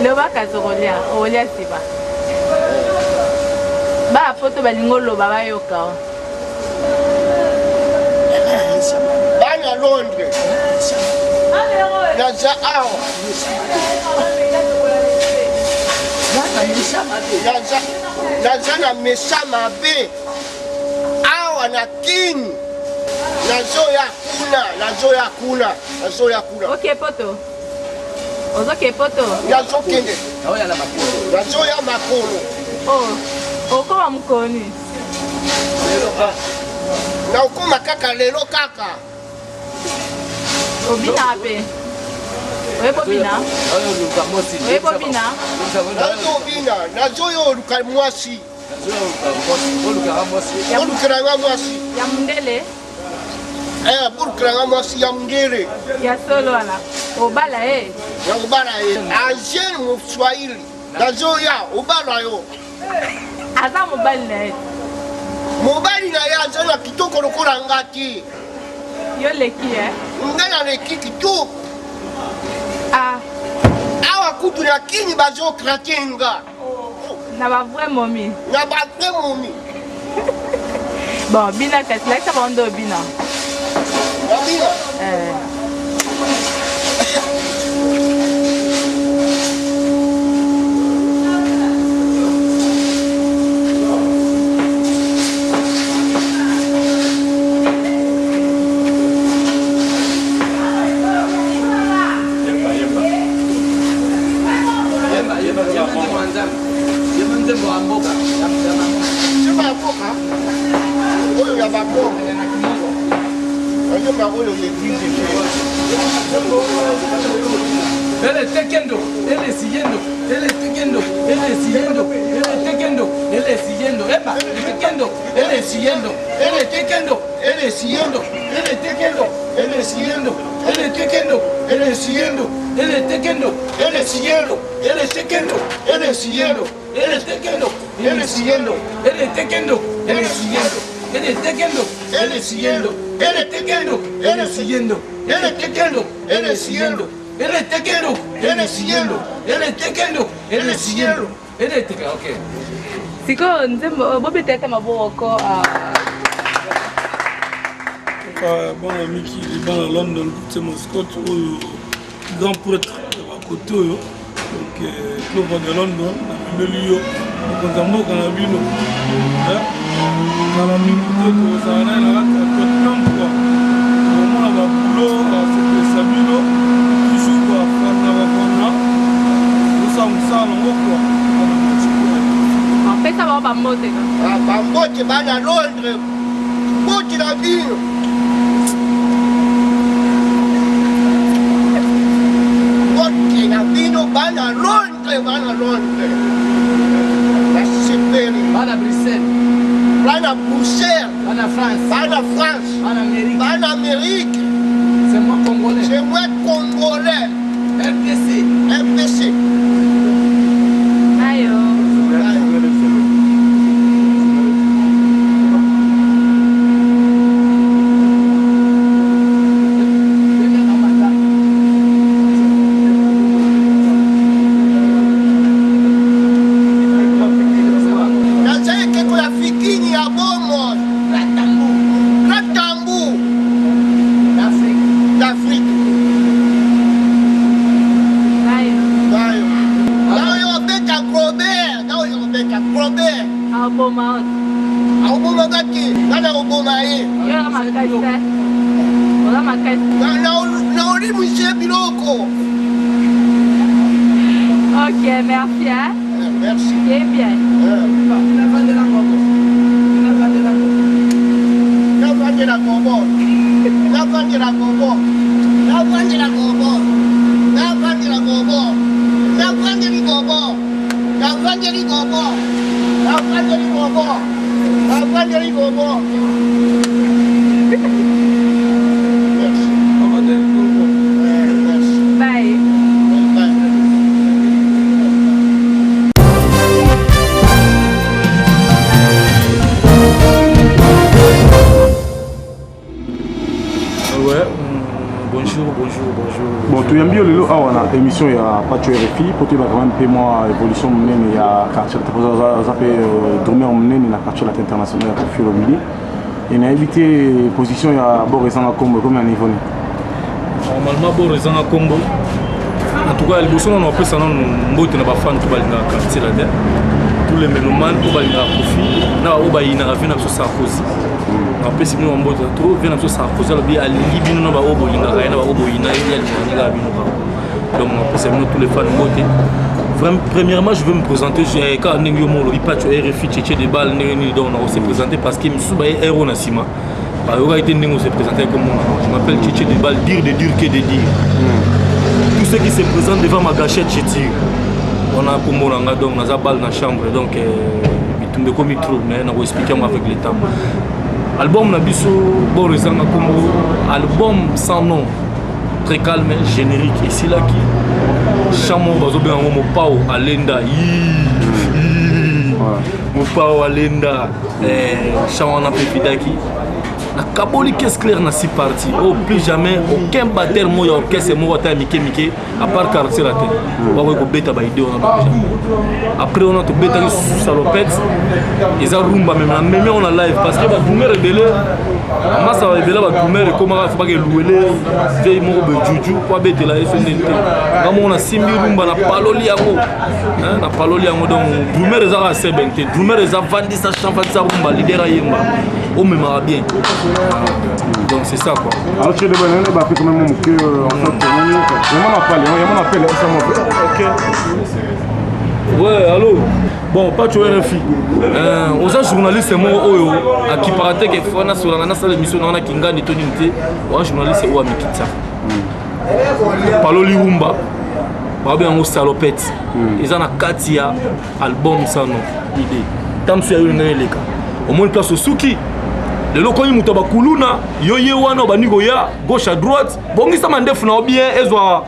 loba kazokolia olia siba ba poto balingo loba bayoka bana Londres naza awa naza na mesa mabe awa na kini nazoya kuna ok poto ozoke poto nazokende nazoya makolo okoma mukoni na okoma kaka lelo kaka obina pe oyebobina nazobina nazoyo oluka mwasi olukiranga mwasi ya mundele bolukiranga mwasi ya mundele ya solo wana obala ye nakobala ye angene moswahili nazoya obala yo aza mobali na ye mobali na ye aza na kitoko lokola nga te yo leki ngai naleki kitoko awa kutu na kini bazokrake nga na bavrai momi na bavrai momi Bon, bina kasi like ça va ndo bina. Bina. Ele tekendo, ele siguiendo, ele tekendo, ele siguiendo, ele tekendo, ele siguiendo, epa, tekendo, ele siguiendo, ele tekendo, ele siguiendo, ele tekendo, ele siguiendo, ele tekendo, ele siguiendo, ele tekendo, ele siguiendo, ele tekendo, ele siguiendo, ele tekendo, ele siguiendo, ele tekendo, ele siguiendo, ele tekendo, ele siguiendo, ele tekendo, ele siguiendo, ele tekendo, ele siguiendo. Ele est tekendo, ele est siguiendo, ele est tekendo, ele est siguiendo, ele est tekendo, ok. Siko nzembo bobe tete maboko bon ami qui est dans London, c'est mon Scott, grand prêtre à côté, donc club de London, le lieu, donc on a beaucoup de vino, dans la minute ça a rien à Tottenham quoi, on a la boulot, c'est ça vino. En fait, ça va pas monter. Pas monter, va à Londres. Monter la ville. Monter la ville, va à Londres, va à Londres. La Sibérie. Va à Bruxelles. Va à Bruxelles. Va à France. Va à France. Va en Amérique. Va en Amérique. C'est moi Congolais. C'est moi Congolais. RDC. RDC. Ayo. Ok, merci. Hein? Merci. Et bien. Bon, tu as bien le lot à l'émission, il y a pas de RFI, pour tu vas quand même payer moi évolution, il y a quartier, tu peux dormir en mener, il y a quartier international, il y a Filo Billy. Il y a évité position, il y a Boris en Congo, combien de niveau? Normalement, Boris en Congo. En tout cas, les bossons on a appris ça dans nos fans qui sont dans quartier là dedans. Tous les mélomanes qui sont dans profit, na oba ina rafina sur Sarkozy. En plus, si nous on botte trop, vient sur Sarkozy, le bien alingi bino na ba obo ina na ba obo ina il y a bino ba. Donc en plus, nous tous les fans botte. Vraiment, premièrement, je veux me présenter. Quand Nengi Omolo, il patch RFI, Tchétché des balles, on s'est présenté parce que je suis un héros Nassima. Il a été présenté comme moi. Je m'appelle Tchétché des balles, dire de dur que de dire. Tous ceux qui se présentent devant ma gâchette, je tire. On a comme on a donc on a balle dans la chambre, donc il tombe comme il trouve, mais on va expliquer avec le temps. Album Nabiso, Borisanga Congo, album sans nom, très calme, générique. Et c'est là qui Chamon va bien mon pao Alenda, mon pao Alenda, Chamon a Pepidaki. La Kaboli caisse claire n'a si parti. Oh, plus jamais aucun batteur moi orchestre moi ta Mickey à part quartier la tête. On va bêta ba idée on a après on a to bêta salopette. Ils a rumba même on a live parce que ba Doumer rebelle. Massa rebelle ba Doumer comment faut pas que louer les mo be juju quoi bêta la FNT. Comme on a simbi rumba na paloli yango. Hein na paloli yango donc Doumer les a assez benté. Doumer les a vendu sa chambre sa rumba leader yemba. On me marre bien. Donc c'est ça quoi. Alors tu es de bonne année, bah quand même que en fait on appelle OK. Ouais, allô. Bon, pas tu es RFI. Aux journalistes moi oyo à qui paraît que fona sur la salle émission na kinga ni tonité. Aux journalistes ou amikita. Paloli Rumba. Ba bien on salopette. Ils en a Katia album ça non idée. Tam sur une leka. Au moins place au Suki. Le lokoni mutaba kuluna yoye wana banigo ya gauche à droite bongisa mandefu na bien ezwa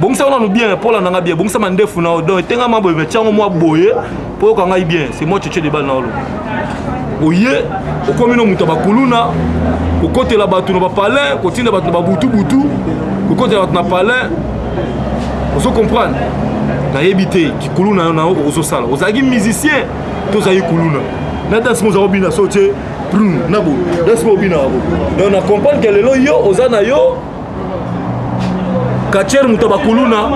bongisa wana no bien pour la nanga bien bongisa mandefu na do tenga mambo metyango mwa boye pour ka ngai bien c'est moi tchéché de bal na lo oye okomino mutaba kuluna ko côté la batu no ba palais ko tinda batu ba butu ko côté la batu na palais on comprendre na yebité ki kuluna na ozo sala ozagi musicien to zayi kuluna na danse mo za bina sauter Nabo, laisse-moi bien. Donc on comprend que le yo ozana yo kacher mutabakuluna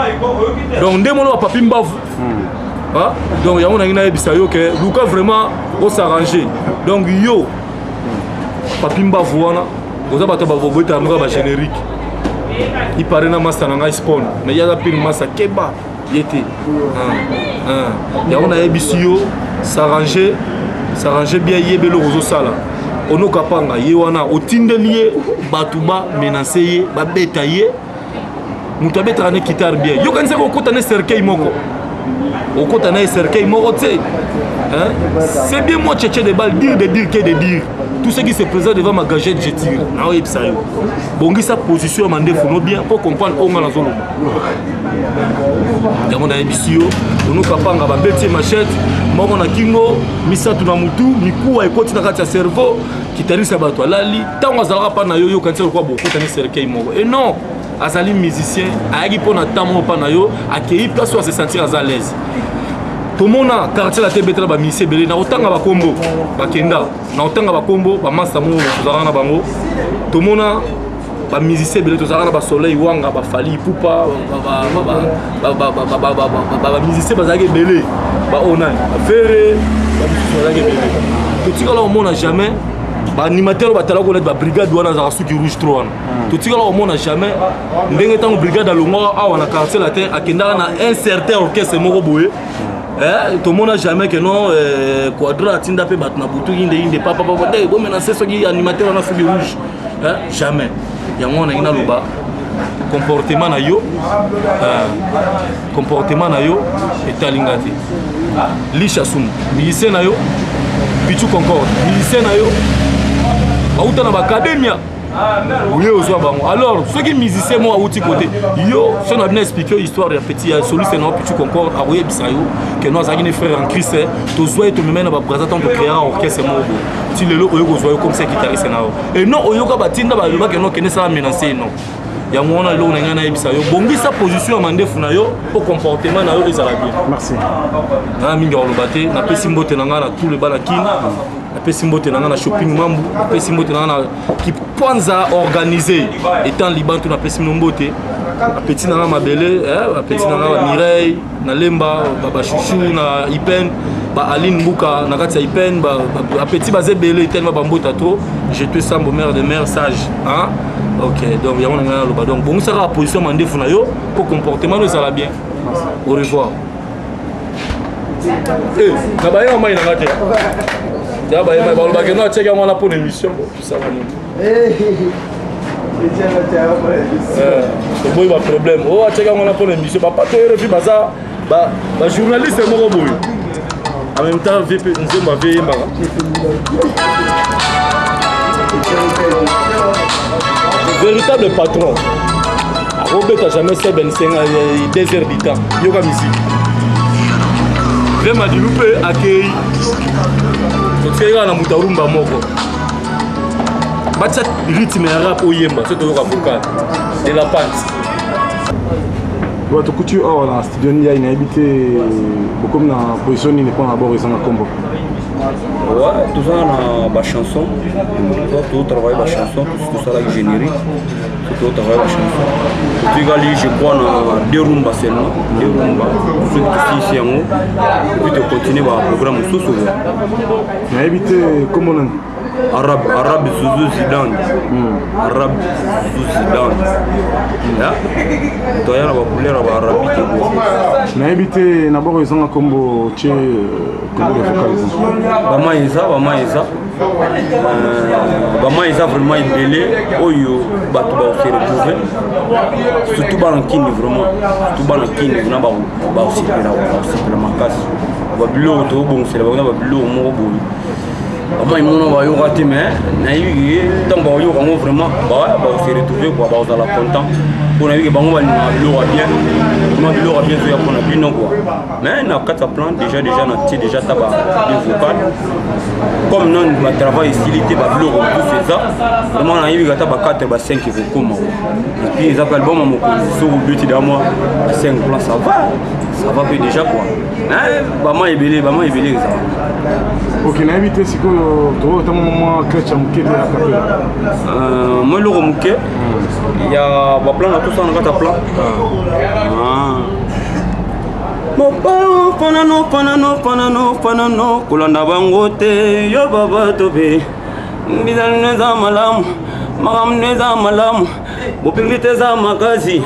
donc ndemolo papi mbavu. Ah donc ya on a ina ebisa yo que Luka vraiment on s'arranger. Donc yo papi mbavu wana oza bato ba bobota mga ba générique. Il paraît na master na spawn mais ya pire massa keba yete. Ya on a ebisa yo s'arranger bien yebelo rozo sala ono kapanga ye wana otindelier batuba menacer ba betaye mutabeta ne kitar bien yo kanisa ko kotane cercueil moko okotana cercueil moko tu sais hein c'est bien moi tchétché de balle dire tout ce qui se présente devant ma gagette je tire na o yebisa yo bongi sa position mandefu no bien pour comprendre onga na zolo ya mona ebisio ono kapanga ba beti machette moko na kingo misatu na mutu mikuwa ekoti na kati ya cerveau kitarisa bato alali tango azalaka pa na yo kanisa kwa beaucoup tani cercueil moko et non azali musicien ayaki pona tamo pa na yo akei place à se sentir à l'aise tout le monde a quartier la tébétra ba musicien belé na otanga ba kombo ba kenda na otanga ba kombo ba master mo tozaka na bango tout le monde ba musicien belé tozaka na ba soleil wanga ba fali pupa ba musicien bazaki belé ba onan fere ba musicien bazaki belé tout tika là au monde jamais ba animateur ba tala ko net ba brigade wana za suki rouge 3 tout tika là au monde jamais ndenge tango brigade alongo awa na quartier la terre akenda na un certain orchestre moko boye. Tout le monde n'a jamais que non quadra tinda pe batna butu inde papa de bon maintenant c'est ce qui animateur na fubi rouge jamais ya ngona ina loba comportement na yo etalingati lisha sum musicien na yo pichu concorde musicien na yo auta na academia oui aux bango alors ceux qui musiciens moi outil côté yo je n'ai bien expliqué l'histoire de petit celui c'est non tu concorde à voyer bisayo que nous avons des frères en Christ to zoé to même na ba présentant de créer un orchestre mo ti lelo oyo ko zoé comme ça guitariste na et non oyo ka batinda ba loba que non que ça menacer non ya mona lo na ngana bisayo bongi sa position à mandefu na yo pour comportement na yo ezala bien merci na mingi olobate na pesi mbote na ngana tout le balakine apesi mbote na ngana shopping mambu apesi mbote na ngana qui panza organisé étant liban tout na pesi mbote apeti na ngana mabele apeti na ngana Mireille na Lemba baba chouchou na Ipen ba Aline Mbuka na kati ya Ipen ba apeti bazebele tellement ba mbota trop je te sens bon mère de mère sage hein OK donc ya mona ngana loba donc bon ça la position mandefu na yo pour comportement nous ça va bien au revoir kabaya mai na ngate ya ba yema ba lo ba ke no cheka mwana pour émission tout ça va c'est boy ba problème oh cheka mwana pour émission ba pas to refi baza ba journaliste mo boy en même temps VP nzemba vemba véritable patron Robert a jamais fait 25 2 heures du temps yoga musique Vema dilupe akei Totseka na mutarumba moko batia rythme ya rap oyemba so toyoka vocal de la pante bato kutu awa na studio ndia inayebi te bokomi na position nini mpona abord ezanga nkombo ouais toza na bachanson tozotravaille bachanson tosalaki générique tozotravaille bachanson totikali je crois na deux rumba seulement deux rumba soki tosilisi yango epuis tocontinue baprogramme mosusu nayebi te nkombo nani Arabe Zouzou Zidane. Arabe Zouzou Zidane. Tu as la couleur arabe qui est nayebi te nabord ezanga nkombo tie kombo de focaliser bama eza vraiment ebele oyo bato baose retrouve surtout bana kini vraiment surtout bana kini na baosipela makasi babiloko tobongisela bakona babiloko moko boye bama imona bayoka te mais nayebi ntango bayoka yango vraiment baose retrouve quoi baozala content mpona yebi bango balingaka biloko ya bien ma biloko ya bien ezoya mpona bino quoi mais na kati ya plan déjà na tie déjà ta vocal comme non batravail esili te babiloko mosusu eza vraiment nayebika ata ba 4 ba 5 ekokoma epuis eza pe album ya mokonzi soki obeti da mwa ba 5 plan ça va pe déjà quoi bama ebele ezala ok nayebi te sikoyo tokotama mwa cleche ya moke te ya kapela mwa eloko moke ya baplan na tosala na kati ya plan panano kolanda bango te yo babato be mbizalino eza malamu makamno eza malamu bopingli te eza makasi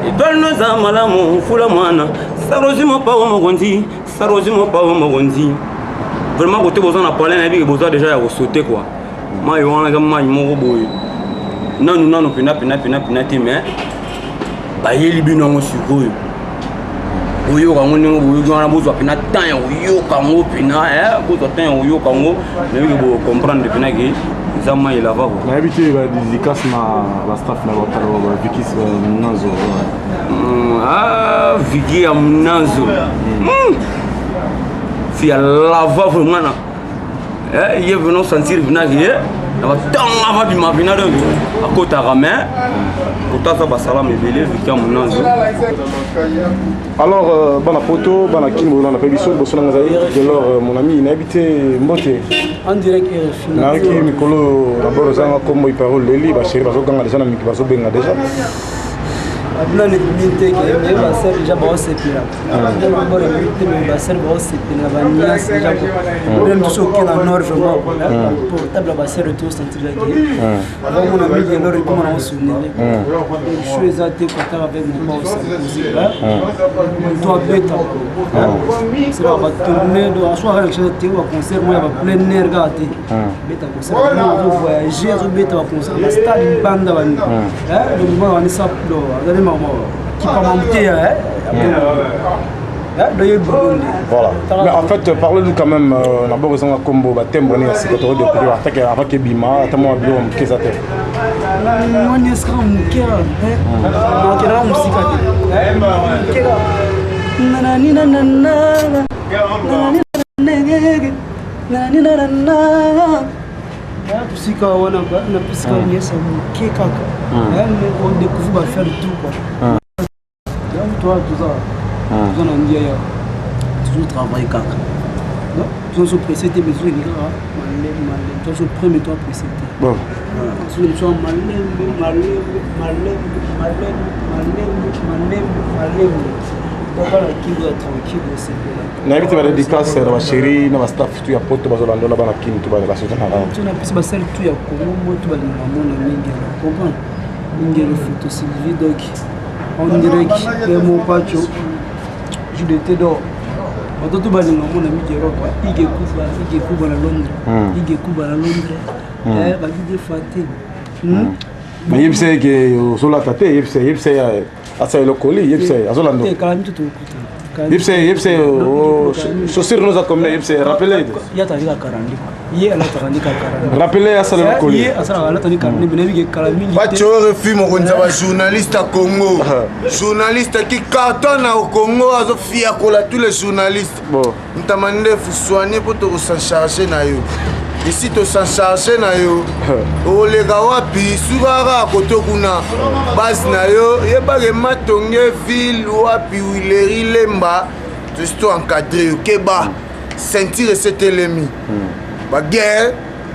etwalino eza malamu fula mwana sarozi mopawo mokonzi vraiment côté boza na parler na biki boza déjà ya kosaute quoi mai wana eza mai moko boye nanu pena te mais bayeli bino yango sikoyo oyoka yango ndenge boyoki wana bozwa pena temps ya koyoka yango pena bozwa temps ya koyoka yango nayebiki bocomprendre pena ke eza mai elava ko nayebi te badédicace na bastaff na bavikis munazo viki ya munazo fia lava vraiment ye venons sentir vinage na batanga babima bina donc akotaka mais kotaza basalamu ebele viki ya munazo alors bana poto bana kini na pebiso boso na ngai de lors mon ami nayebi te mbote en direct RFI naki mikolo d'abord zanga comme il parole leli ba chéri bazoganga déjà na miki bazobenga déjà abuna ne minte ke me ba ser déjà ba osepira ndelo bora minte me ba ser ba osepira ba nias déjà ko même tout ce qui est en nord vraiment portable ba ser tout sentir là qui avant mon ami de l'or comment on se souvenir je suis até contact avec mon boss aussi là toi beta c'est là ba tourner do soir avec ce théo concert moi ba plein air gâté beta concert on voyager zo beta concert ba stade banda ba le moment on est ça qui pas monter voilà mais en fait parle-nous quand même d'abord ils ont un combo thème bonnet c'est que tu découvrir attaque avec bima tamo bio mkezate moi ni est-ce qu'on mukera donc là musique mukera nanani nanana nanani nanana pusika wana na pusika nyesa muke kaka on découvre ba faire tout quoi donc toi tout ça on a dit toujours travailler kaka non tu se précéder besoin de gars toi je premier toi précéder bon tu es malem nayebi te badédicace na bachéri na bastaff tu ya poto bazolandola bana kini tu barelation na napesi basali tu ya kongo mo tu balinga mona mingi comprendre mingi le photo Sylvie donc on dirait que mon pacho je l'étais d'or batoto balinga mona mingi Europe ige kuba na Londres ba vide faté mais yebise ke osolata te yebise asa elokoli yebise azolando yebise chaussure nous a comme yebise rappelez ya tandika karandi ye ala tandika karandi rappelez asa elokoli ye asa ala tandika karandi benebi ke kalamingi bacho refi mo konza ba journaliste à Congo journaliste qui cartonne au Congo azo fia kola tous les journalistes bon ntamande fu soigner pour te s'en charger na yo ici s'en charger na yo olega wapi sukaka koto kuna base na yo yebake matonge ville wapi wileri lemba juste encadré keba sentir cet ennemi ba guerre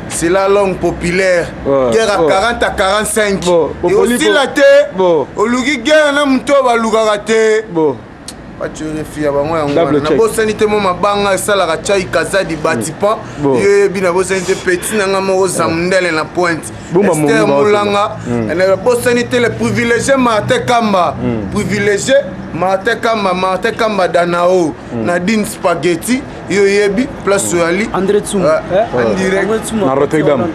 c'est la langue populaire guerre à 40 à 45 et aussi la te oluki guerre na muto balukaka te baturefia bango yango na bosani te mo mabanga esalaka chai kazadi batipa yebi na bosani te petit nanga moko zamundele na pointe Esther Moulanga na bosani te le privilégié Martin Kamba privilégié Martin Kamba Danao Nadine Spaghetti yo yebi place Soali André Tsum en direct na Rotterdam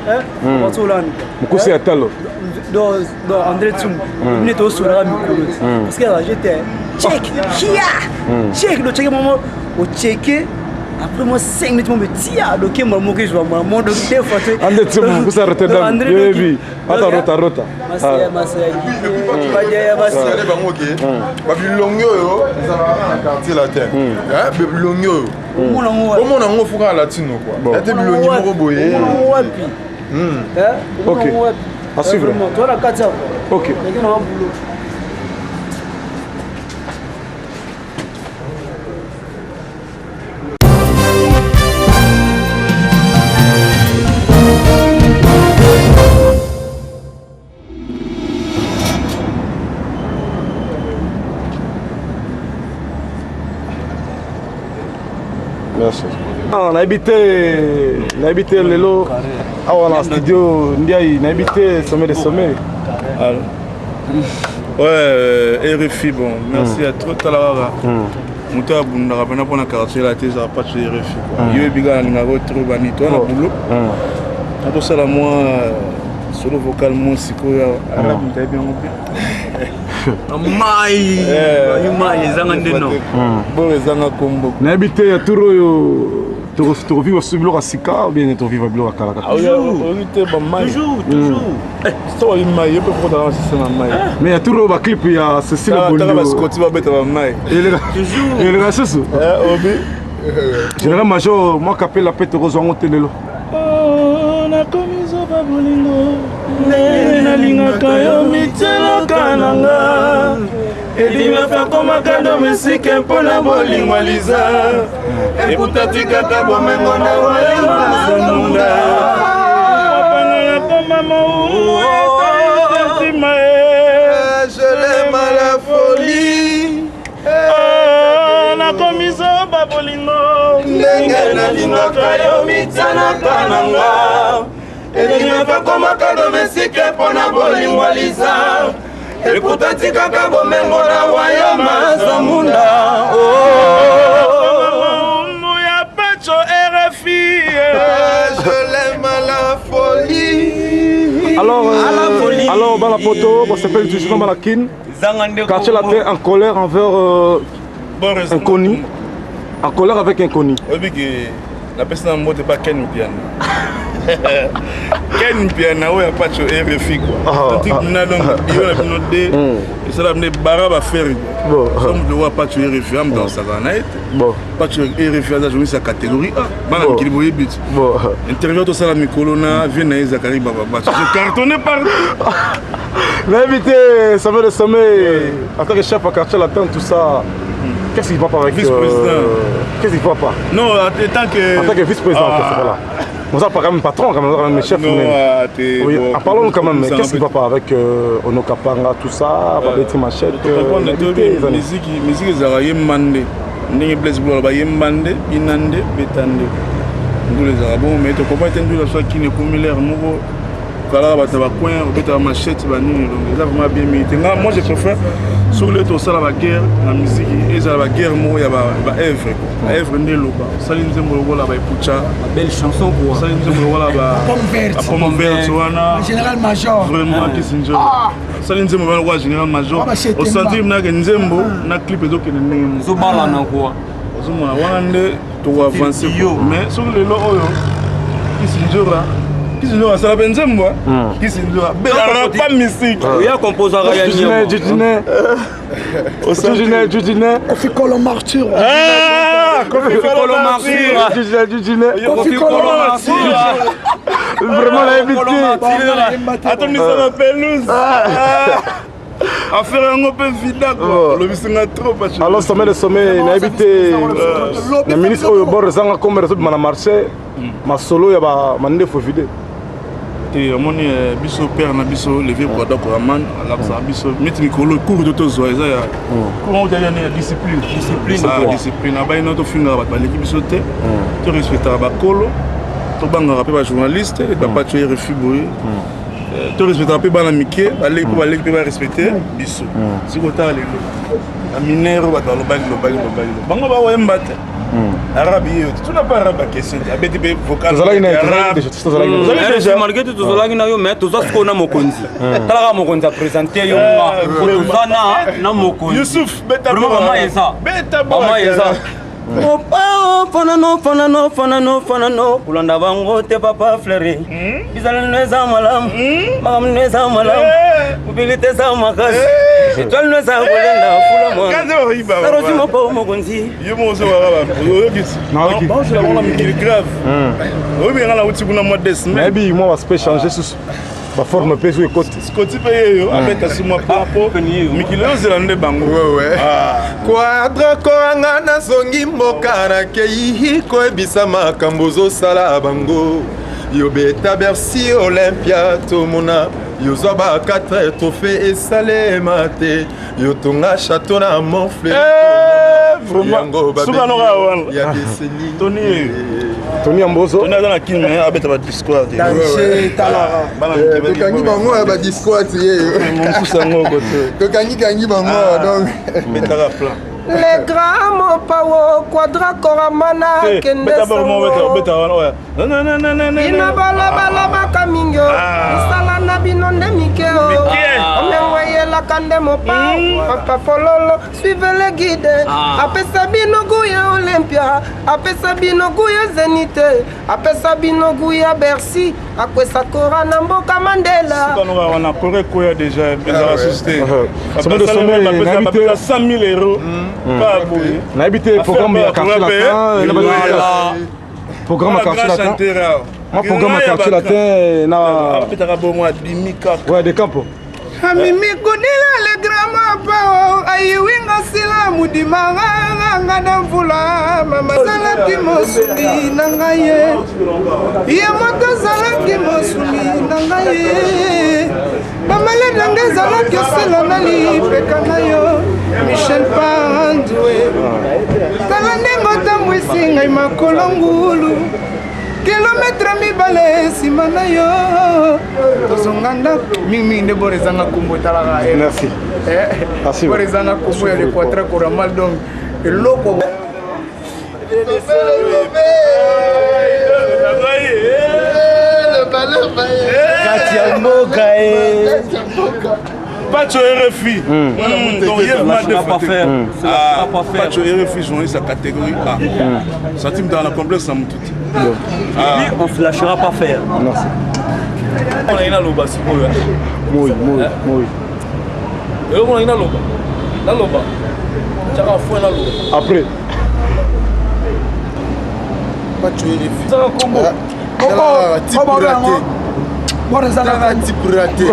mukusi ya talo André Tsum il est au Solara Mikolo parce que j'étais check check le check moment au checker après moi 5 minutes me tia donc moi mo que je vois moi donc des fois André Tsum mukusi ya Rotterdam yebi ata rota Masaya badia basi bango ke babilongo yo ezala quartier la terre babilongo yo omona ngo fuka latino quoi ate bilongi moko boye wapi OK à suivre toi la katia OK Merci. On a habité Lelo, on a studio Ndiaye, on a habité Sommet des Sommets. Ouais, RFI, bon, merci à toi, Talara. Mouta Bundara, on a pris un quartier là, tu as pas de RFI. Il y a des gens qui ont retrouvé Banito, on a boulot. On a ça là, moi, solo vocal, mon psycho, arabe, tu as bien compris. Na habité ya turo yo to vivre sur biloko sika ou bien to vivre biloko kala kala toujours so mai yo peut dans système mai mais ya turo ba clip ya Cécile Bondo ta ba Scotty ba beta ba mai toujours il reste ça obi général major moi capé la pète rose en telelo na komizo ba bolingo na lingaka yo mitelaka nanga edima fa koma kando mesike mpona bolingwa liza ekutatikaka bomengo na wayamazanunga apanga koma mou etatima je l'aime à la folie nakomizo babolingo ndenge nalingaka yo mitanaka nanga edima fa koma kando mesike mpona bolingwa liza ekutatikaka bomengo na wayama zamunda ya pecho RFI je l'aime à la folie alors dans la photo on s'appelle toujours dans la kin quartier la terre en colère envers inconnu en colère avec inconnu la personne ne pas Ken Piana Ken Piana ou pas de RFI quoi donc na donc yo la binodé et ça la bara ba faire comme de wa pas de RFI am dans ça va naït pas de RFI ça joue sa catégorie A bana qui boye but interview to ça la mikolona vient na Zakari baba je cartonné par l'invité Sommet de Sommet en tant que chef à quartier latin tout ça. Qu'est-ce qu'il va pas avec vice-président qu'est-ce qu'il va pas non en tant que vice-président voilà. On a pas quand même patron quand même mes chefs oui, en parlons quand même qu'est-ce qu'il va pas avec Ono Kapanga tout ça Babeti Machette musique ezala yembande ndenge Blaise Blou ba yembande binande betande ndule ezala bon mais to comprends te ndule so kine kumilere moko kala ba taba coin obeta Machette banini donc ça vraiment bien mérité moi je préfère sur le tout ça la guerre la musique et ça la guerre mo ya ba œuvre ndeloba salinze mo la ba pucha belle chanson quoi salinze mo la ba pomme verte wana général major vraiment Kissinger salinze mo la général major au centre na nzembo na clip ezo ke ndenge zo bala na quoi zo mona wande to avancer mais sur le lo oyo Kissinger ça la benzembo Kissinger pas musique ya composant Judinet Kofi Kolo Martyr Vraiment la évité. Attends, mais ça m'appelle affaire un peu vide quoi. Le bisinga trop parce que alors sommet na évité na ministre au bord zanga comme réseau na marché ma solo ya ba mande fo vide. Et amoni biso père na biso lever pour d'accord amane la biso mettre mikolo cours de tozo eza ya comment on dit discipline discipline aba ino to finga ba l'équipe biso te to respecter ba kolo to banga pe ba journaliste et ba tu RFI boy to respecter pe bana mike aller pour aller pe ba respecter biso si ko ta lelo a minero ba lo bag banga ba wa mbate arabe tu n'as pas arabe question abeti be vocal arabe déjà malgré tout tozolaki na yo mais tozasko na mokonzi talaka mokonzi a présenter yo tozana na mokonzi Youssouf beta mama eza fanano kulanda bango te papa fleuri bizala neza malamu mama neza malamu mobilité za makasi étoile neza kolenda fula mo sarosi mopo mokonzi yo mozo wala yo gisi non je la mona mikiri grave oui bien la uti kuna modeste mais bi moi va changer sous ba forme peso et côté scoti paye yo abeta si moi papo mikilo zelande bango ouais quadra koanga na zongi mbokana kei ko ebisa makambozo sala bango yo beta Bercy Olympia tomona yo zoba 4 trophées et salé maté yo tonga château na Montfleur vraiment souvent il y a décennies Tony Ambozo on a dans la kin mais abeta ba discours danger talara tokangi bango ba discours tie mon pousa ngo côté tokangi bango donc metara plan les grammes pawo quadra koramana kende ina bala bakamingo isala na binonde mikeo omengoyela kande mopa papa fololo suivez le guide apesa bino guya Olympia apesa bino guya Zenite apesa bino guya Bercy akwesa kora na mboka Mandela on a coré quoi déjà la société ça me donne 100 000 euros pas bouger na habité programme ya quartier latin programme ya quartier latin moi programme ya quartier latin na petaka bongo dimika ouais de campo amimi kudila le grama pao ayiwinga sila mudimanga ngana mvula mama salati mosungi nangaye iya moto salati mosungi nangaye mama le nange salati osela nali pekana yo Michel Pandoué talandengo tamwisi ngai makolo ngulu kilometre mibale nsima na yo tozonganda mingi nde borezanga kumbu etalaka merci borezanga kumbu ya lequatre koramal donc eloko kati ya mboka Pacho RFI. Donc il va pas faire. Pacho RFI journaliste à catégorie A. Centime dans la complexe à Moutouti. Puis on se lâchera pas faire. Merci. On a une loba si moi. Moi. Et on a une loba. La loba. Tu as fou la loba. Après. Pacho RFI. Ça va combo. Type raté.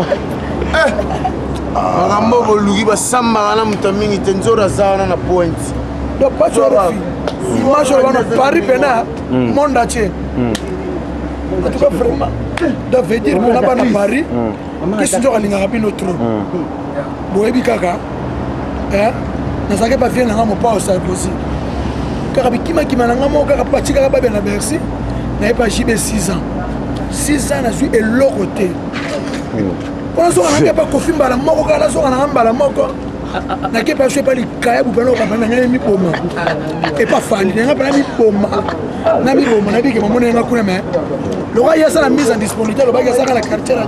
makambo boluki basambaka na moto mingi te nzoro aza wana na point donc pacho RFI image wana Paris pena monde entier en tout cas vraiment ça veut dire pena bana Paris kisi nzoko alingaka bino trop boyebi kaka nazalaki bavie nanga mopao Sarkozy kaka bikimakima nanga moko kaka batikaka babe na Bercy nayebi jibe 6 ans nazwi eloko te on so on a pas confié mbala moko kala so on a mbala moko na ke pas pas likaya bu pelo ka bana ngami poma et pas fali nga bana mi poma na mi poma na biki mamona nga kuna mais le roi ya la mise en disponibilité le baki ça la quartier là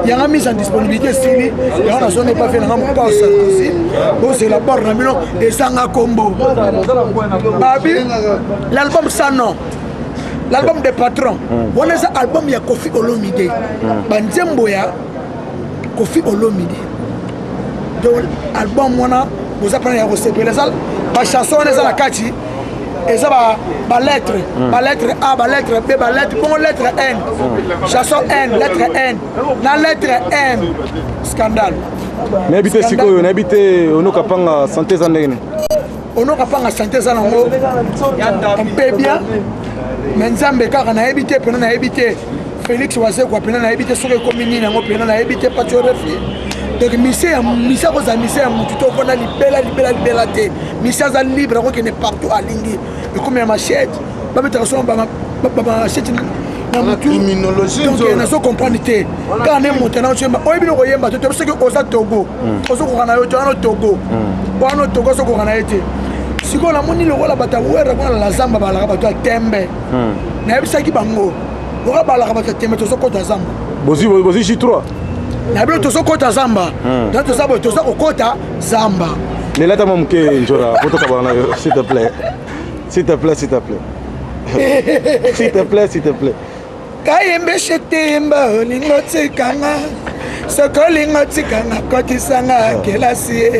ya nga mise en disponibilité sili ya on a sonné pas fait nga mo pas Sarkozy bon c'est la barre na mino et sanga combo babi l'album ça non l'album des patrons on a ça album ya Kofi Olomide banzembo ya Kofi Olomide donc album wana vous apprenez à recevoir les al ba chanson les la kati Et ça va lettre A, lettre B, lettre pour lettre N. Chanson N, lettre N. La lettre M. Scandale. N'habitez Sikoyo, n'habitez Onokapanga santé Zandene. Onokapanga santé Zanango. On paie bien. Mais Nzambe car on a habité, puis on a habité. Félix Wazé, quoi, puis on a habité sur les communes, puis on a habité Pachorefi. Donc, Misia Rosa, Misia Moututo, on a libéré. Misia libre, on est partout à Lingui. Et comme il y a ma machette, on va mettre son machette. Criminologie. Donc, il y a un comprendre. Quand on est monté dans le chemin, on est bien, on est bien, on est Togo. On est Togo. On est Togo, on est été. Si on a mon île, on a la Zamba, on a Tembe. On a ça qui bango. On a la Tembe, on a Kota Zamba. Bosi J3. Na bilo tozo kota Zamba. Donc tozo kota Zamba. Mais là t'as mon que Njora, photo kabana s'il te plaît. S'il te plaît, s'il te plaît. S'il te plaît, s'il te plaît. Kayembe shetemba lingoti kanga. Soko lingoti kanga koti sanga kelasi.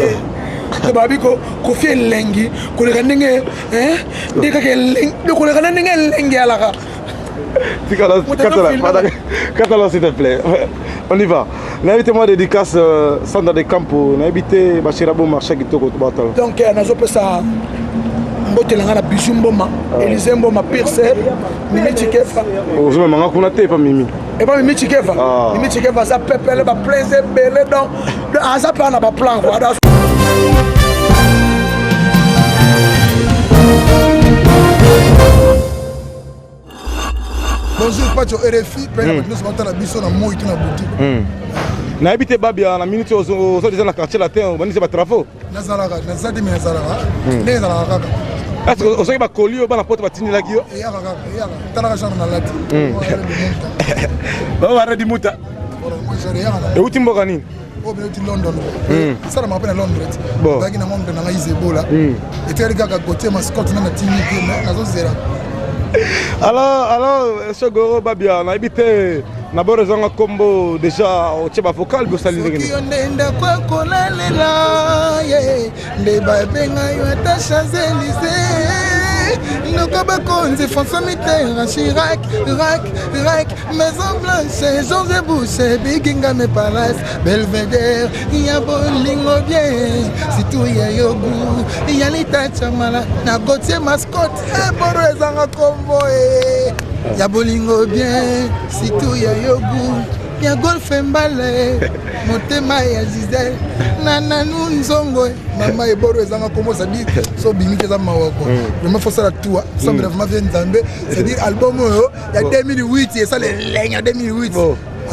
Babi ko kofi lengi ko le kaninge ndika ke lengi ko le kaninge lengi alaka. Catalogue, s'il te plaît. On y va. L'invité-moi dédicace Sandra de Campo. L'invité Bachirabo Marché qui te retrouve. Donc, on a fait ça. On a Bijou Mboma, Élisée Mboma, Pircel, Mimi Tikefa. Oh, je me demande qu'on a été pas Mimi. Et pas Mimi Tikefa. Mimi Tikefa, ça peut faire les plaisirs, belé donc. Ça peut en avoir plein. Bonjour, Pacho RFI, nous sommes dans la biso na moi tout na boutique. Na habité Babia na minute aux déjà na quartier latin, on va dire travaux. Nazalaka, nazadi mi nazalaka. Ne nazalaka. Est-ce que vous avez pas collier au bas la porte batini la guio? Et yaka, tala genre na lati. Ba wara di muta. Et où timbo gani? Oh, bien tu London. Ça la m'appelle Londres. Bon. Bagi na monde na Isebola. Et tu regardes à côté mascotte na timi na zo zera. Alors, ce Goro Babia, on a habité na Borozanga Combo déjà au Tcheba Vocal, vous saluez. François Mitterrand, Chirac, Maison Blanche, José Boucher, Bigingame Palace, Belvedere, il y a Bolingo bien, si tout y a Yogu, il y a l'État Chamala, na Gauthier mascotte, Borozanga Combo, il y a Bolingo bien, si tout y a Yogu. Ya golf mbale motema ya Gisèle nana nunzongo mama eboro ezanga komo ça dit so bimike za mawako vraiment faut ça la toi ça vraiment vient Nzambe c'est dire album il y a 2008 et ça les lignes 2008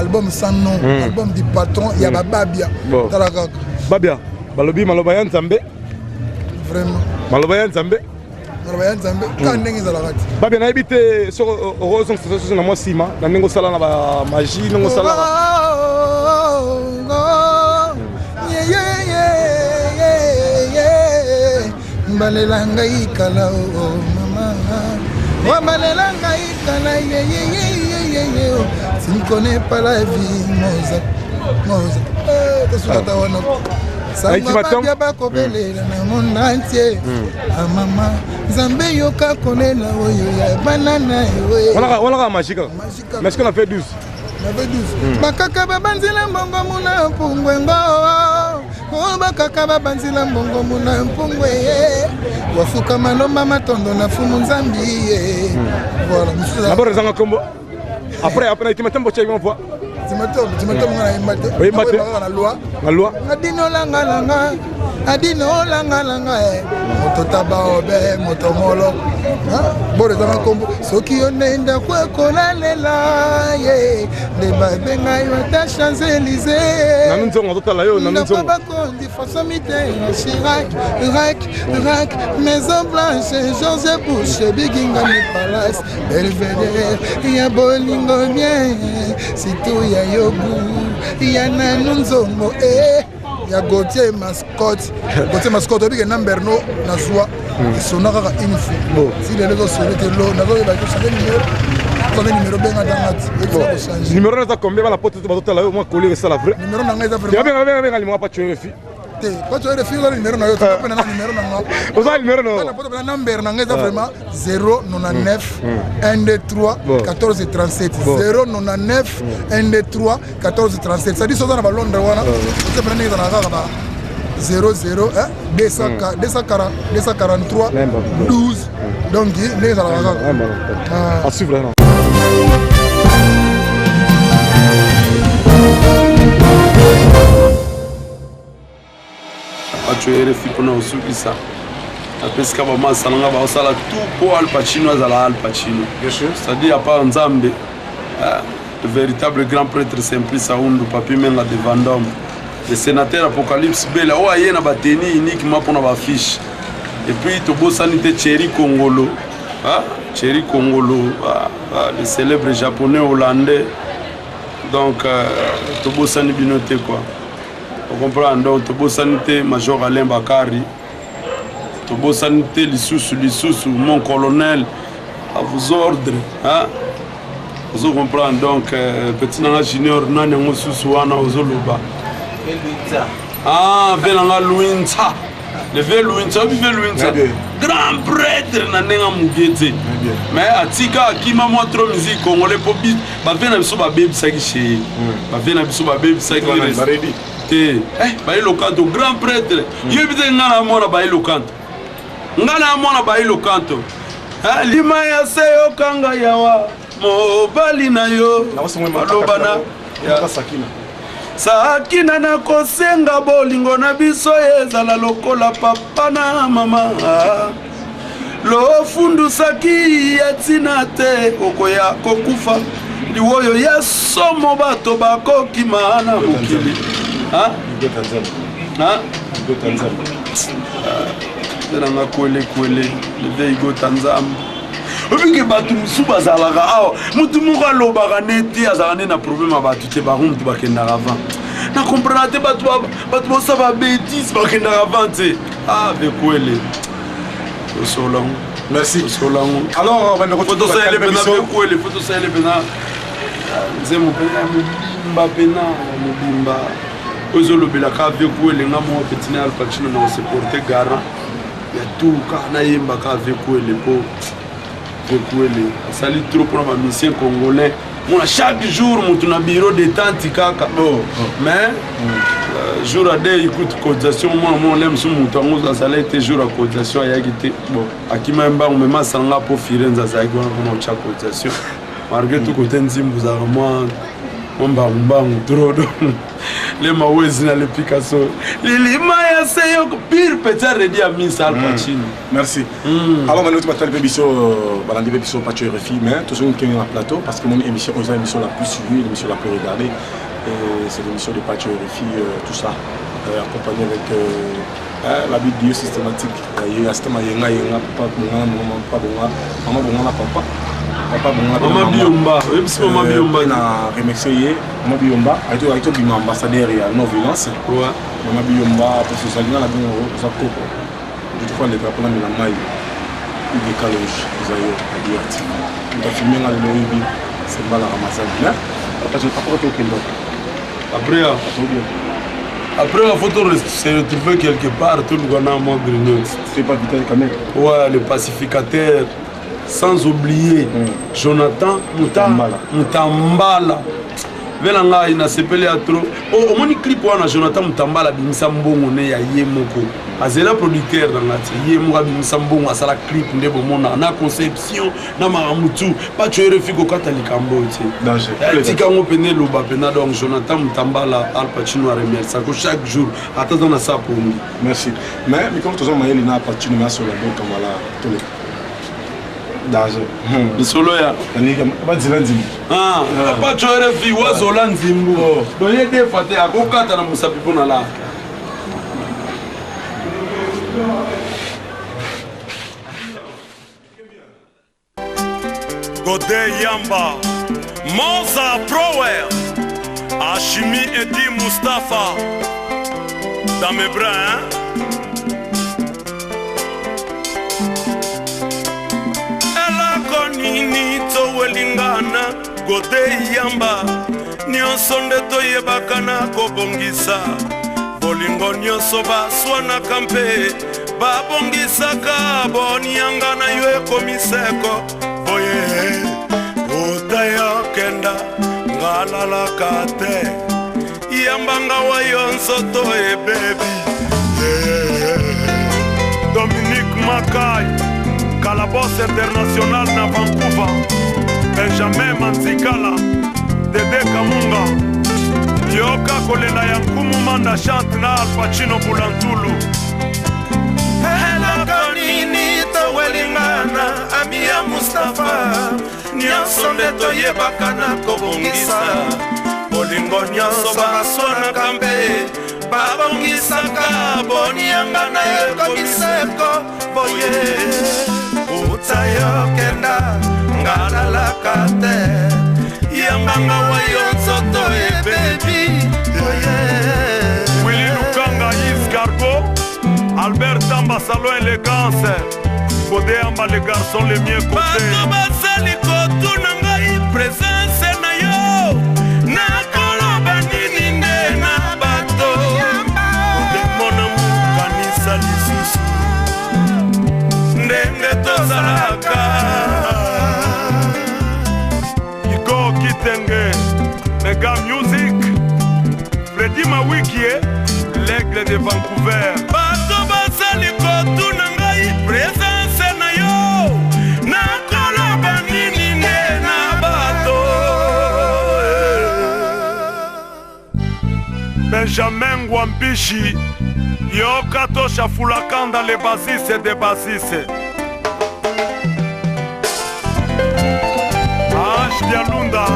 album sans nom album du patron il y a Babia talaka Babia balobi maloba ya Nzambe vraiment maloba ya Nzambe Babia na habité sur Rose sur na moi sima na ningo sala na ba magie ningo sala mbalelanga ikala o mama wa mbalelanga ikala ye si ne connais pas la vie moza tosukata wana Sangwa bakobelela na monde entier. Ah maman, Nzambe yoka kolela oyo ya banana ewe. On a magique. Mais est-ce qu'on a fait 12? On a fait 12. Bakaka babanzila mbongo muna mpungwe ngo. Oh bakaka babanzila mbongo muna mpungwe. Wafuka malomba matondo na fumu Nzambi. Voilà. D'abord les gens combo. Après tu m'attends pour tu m'envoies. Tu m'attends ngana imate. Imate. La loi. Adino langa moto tabaobe moto molo. Bore za kombo soki onenda kwa kolalela ye de babenga yo ta Champs-Élysées. Nanunzongo totala yo nanunzongo. Ba kondi François Mitterrand, Chirac, Maison Blanche, José Boucher, Bigingame Palace, Belvedere, ya bolingo bien, si tout ya yogu, ya nanunzongo ya Gauthier mascotte obi number no na zwa sonaka ka info si les réseaux sociaux lo na zo ba ko changer numéro benga dangati et changer numéro na za combien la porte to bazotala yo moi coller ça la vrai numéro na nga za vraiment bien ali moi pas tuer fi Quand tu as refusé le numéro, tu as pris le numéro. Vous avez le numéro? Le numéro est vraiment 099 123 14 37. 099 123 14 37. Ça dit que dans Londres, tu prends 00 243 12. Donc, les à suivre. atuere fipona usukisa apesika bamasalanga baosala tout po Al Pacino azala Al Pacino, c'est-à-dire à part Nzambe, le véritable grand prêtre Simplice Aoundou Papi Menga de Vendôme, le sénateur Apocalypse Bela o ayena bateni uniquement pour na bafiche, et puis tobosani te Thierry Kongolo, Thierry Kongolo, le célèbre japonais hollandais, donc tobosani binote quoi. On comprend donc Tobo Sanité, Major Alain Bakari, Tobo Sanité, Lissoussou, mon colonel, à vos ordres. Hein? Vous comprenez donc, petit nana junior, nana Moussoussou, Anna Ozoloba. Ah, Venanga Louinsa. Le vieux Louinsa, grand prêtre, Nanenga Mougete. Mais à Tika, qui m'a montré la musique congolais, Pobi, bah, venez à Bissouba Baby Sagi, bah, venez à Bissouba Baby Sagi. Bailo Kanto, grand prêtre. Il y a un mona Bailo Kanto. Ngana mona Bailo Kanto. Lima ya seyo kanga yawa. Mo bali na yo. Malobana. Sakina na kosenga bolingo na biso ezala lokola papa na mama. Lo fundu saki yatina te kokoya kokufa. Liwoyo ya somo bato bakoki maana mukili. Hein? Nanga kwele le veigo Tanzam. Obike batu musuba zalaga awa mutu moko alobaka neti azalane na problème abatu te barumtu bakendaka avant. Na comprendre te batu bosaba bêtise bakendaka avant te. Ah vekwele. Solango. Merci. Solango. Alors on va nous retrouver dans la émission. Photo ça le bena. Zemo pena mbapena mubimba. Ozolobela ka vekwele ngamo petit Al Pacino na se porter garant. Ya tout kana yemba ka vekwele po. Vekwele sali trop pour ma mission congolais. Moi chaque jour mon na bureau de tante kaka. Mais jour à day écoute cotisation moi l'aime sur mon temps ça ça été jour à cotisation ya gité. Bon akima mba on me masanga pour Firenze za igwa na cha cotisation. Malgré tout côté nzimbu za moi mbangu trop les mawezi na le Picasso lilima ya seyo pire peut-être ready à Miss Al Pacino. Merci. Alors maintenant tu vas télé biso balandi biso Pacho RFI mais tous ceux qui sont en plateau parce que mon émission est l'émission la plus suivie, l'émission la plus regardée et c'est l'émission de Pacho RFI tout ça accompagné avec la vidéo systématique il y a système yenga papa papa Maman Biomba, Maman Biomba na remercié Maman Biomba a été ambassadeur et non violence. Maman Biomba parce que ça vient la bien au Zako. Du coup les drapeaux na maille. Il décale vous avez diverti. On a filmé dans le Loibi, c'est pas la Ramazan. Après la photo s'est retrouvé quelque part tout le monde en mode grignote. C'est pas Vital Kamel. Ouais, le pacificateur. Sans oublier Jonathan Mutambala. Velanga ina sepele atro. Oh, moni clip wana Jonathan Mutambala bimisa mbongo ne ya yemoko. Azela producteur dans la tie yemoko bimisa mbongo asala clip ndebo mona na conception na maramutu pas tu refi ko katali kambo ti. Danger. Tika ngo pene loba pena donc Jonathan Mutambala Al Pacino a remercié ko chaque jour attendant na ça pour lui. Merci. Mais comme tous on Al Pacino na sur la donc voilà tous les danger. Solo ya. Pas Zilanzimbu. Ah, pas tu RFI wa Zolanzimbu. Donc il y a des fois tu as kokata na musapipo na la. Godé Yamba, Monza Prower, Hashimi Edi Mustafa, dans mes bras, hein? Nini towelingana Godé Yamba nyonso nde toyebakana kobongisa bolingo nyonso baswanaka mpe babongisaka bonianga na yo ekomiseko boye utaya kenda ngalalaka te yambanga wa yo nzoto ebebi Dominique Makai Calabosse International na Vancouver Benjamin Manzikala Dede Kamunga Yoka kolela ya nkumu manda chante na Al Pacino Bulantulu Elaka nini towelingana ami ya Mustafa nyonso nde toyebaka na kobongisa bolingo nyonso baswanaka mpe babongisaka bonianga na ekomiseko boye uta yokenda ngalalaka te yambanga wa yo nzoto ebebi boye Willy Lukanga Iscargo Albert Tamba Salon Élégance Kodé Amba les garçons les mieux côtés Bato basali kotuna ngai présence na yo na koloba nini nde na bato Udemona mukanisa lisusu ndenge tozalaka Iko Kitenge Mega Music Freddy Mawikie l'aigle de Vancouver bato basali kotuna ngai présence na yo na koloba nini nde na bato Benjamin Gwambishi yoka tosha fulakanda le basise de basise Dialunda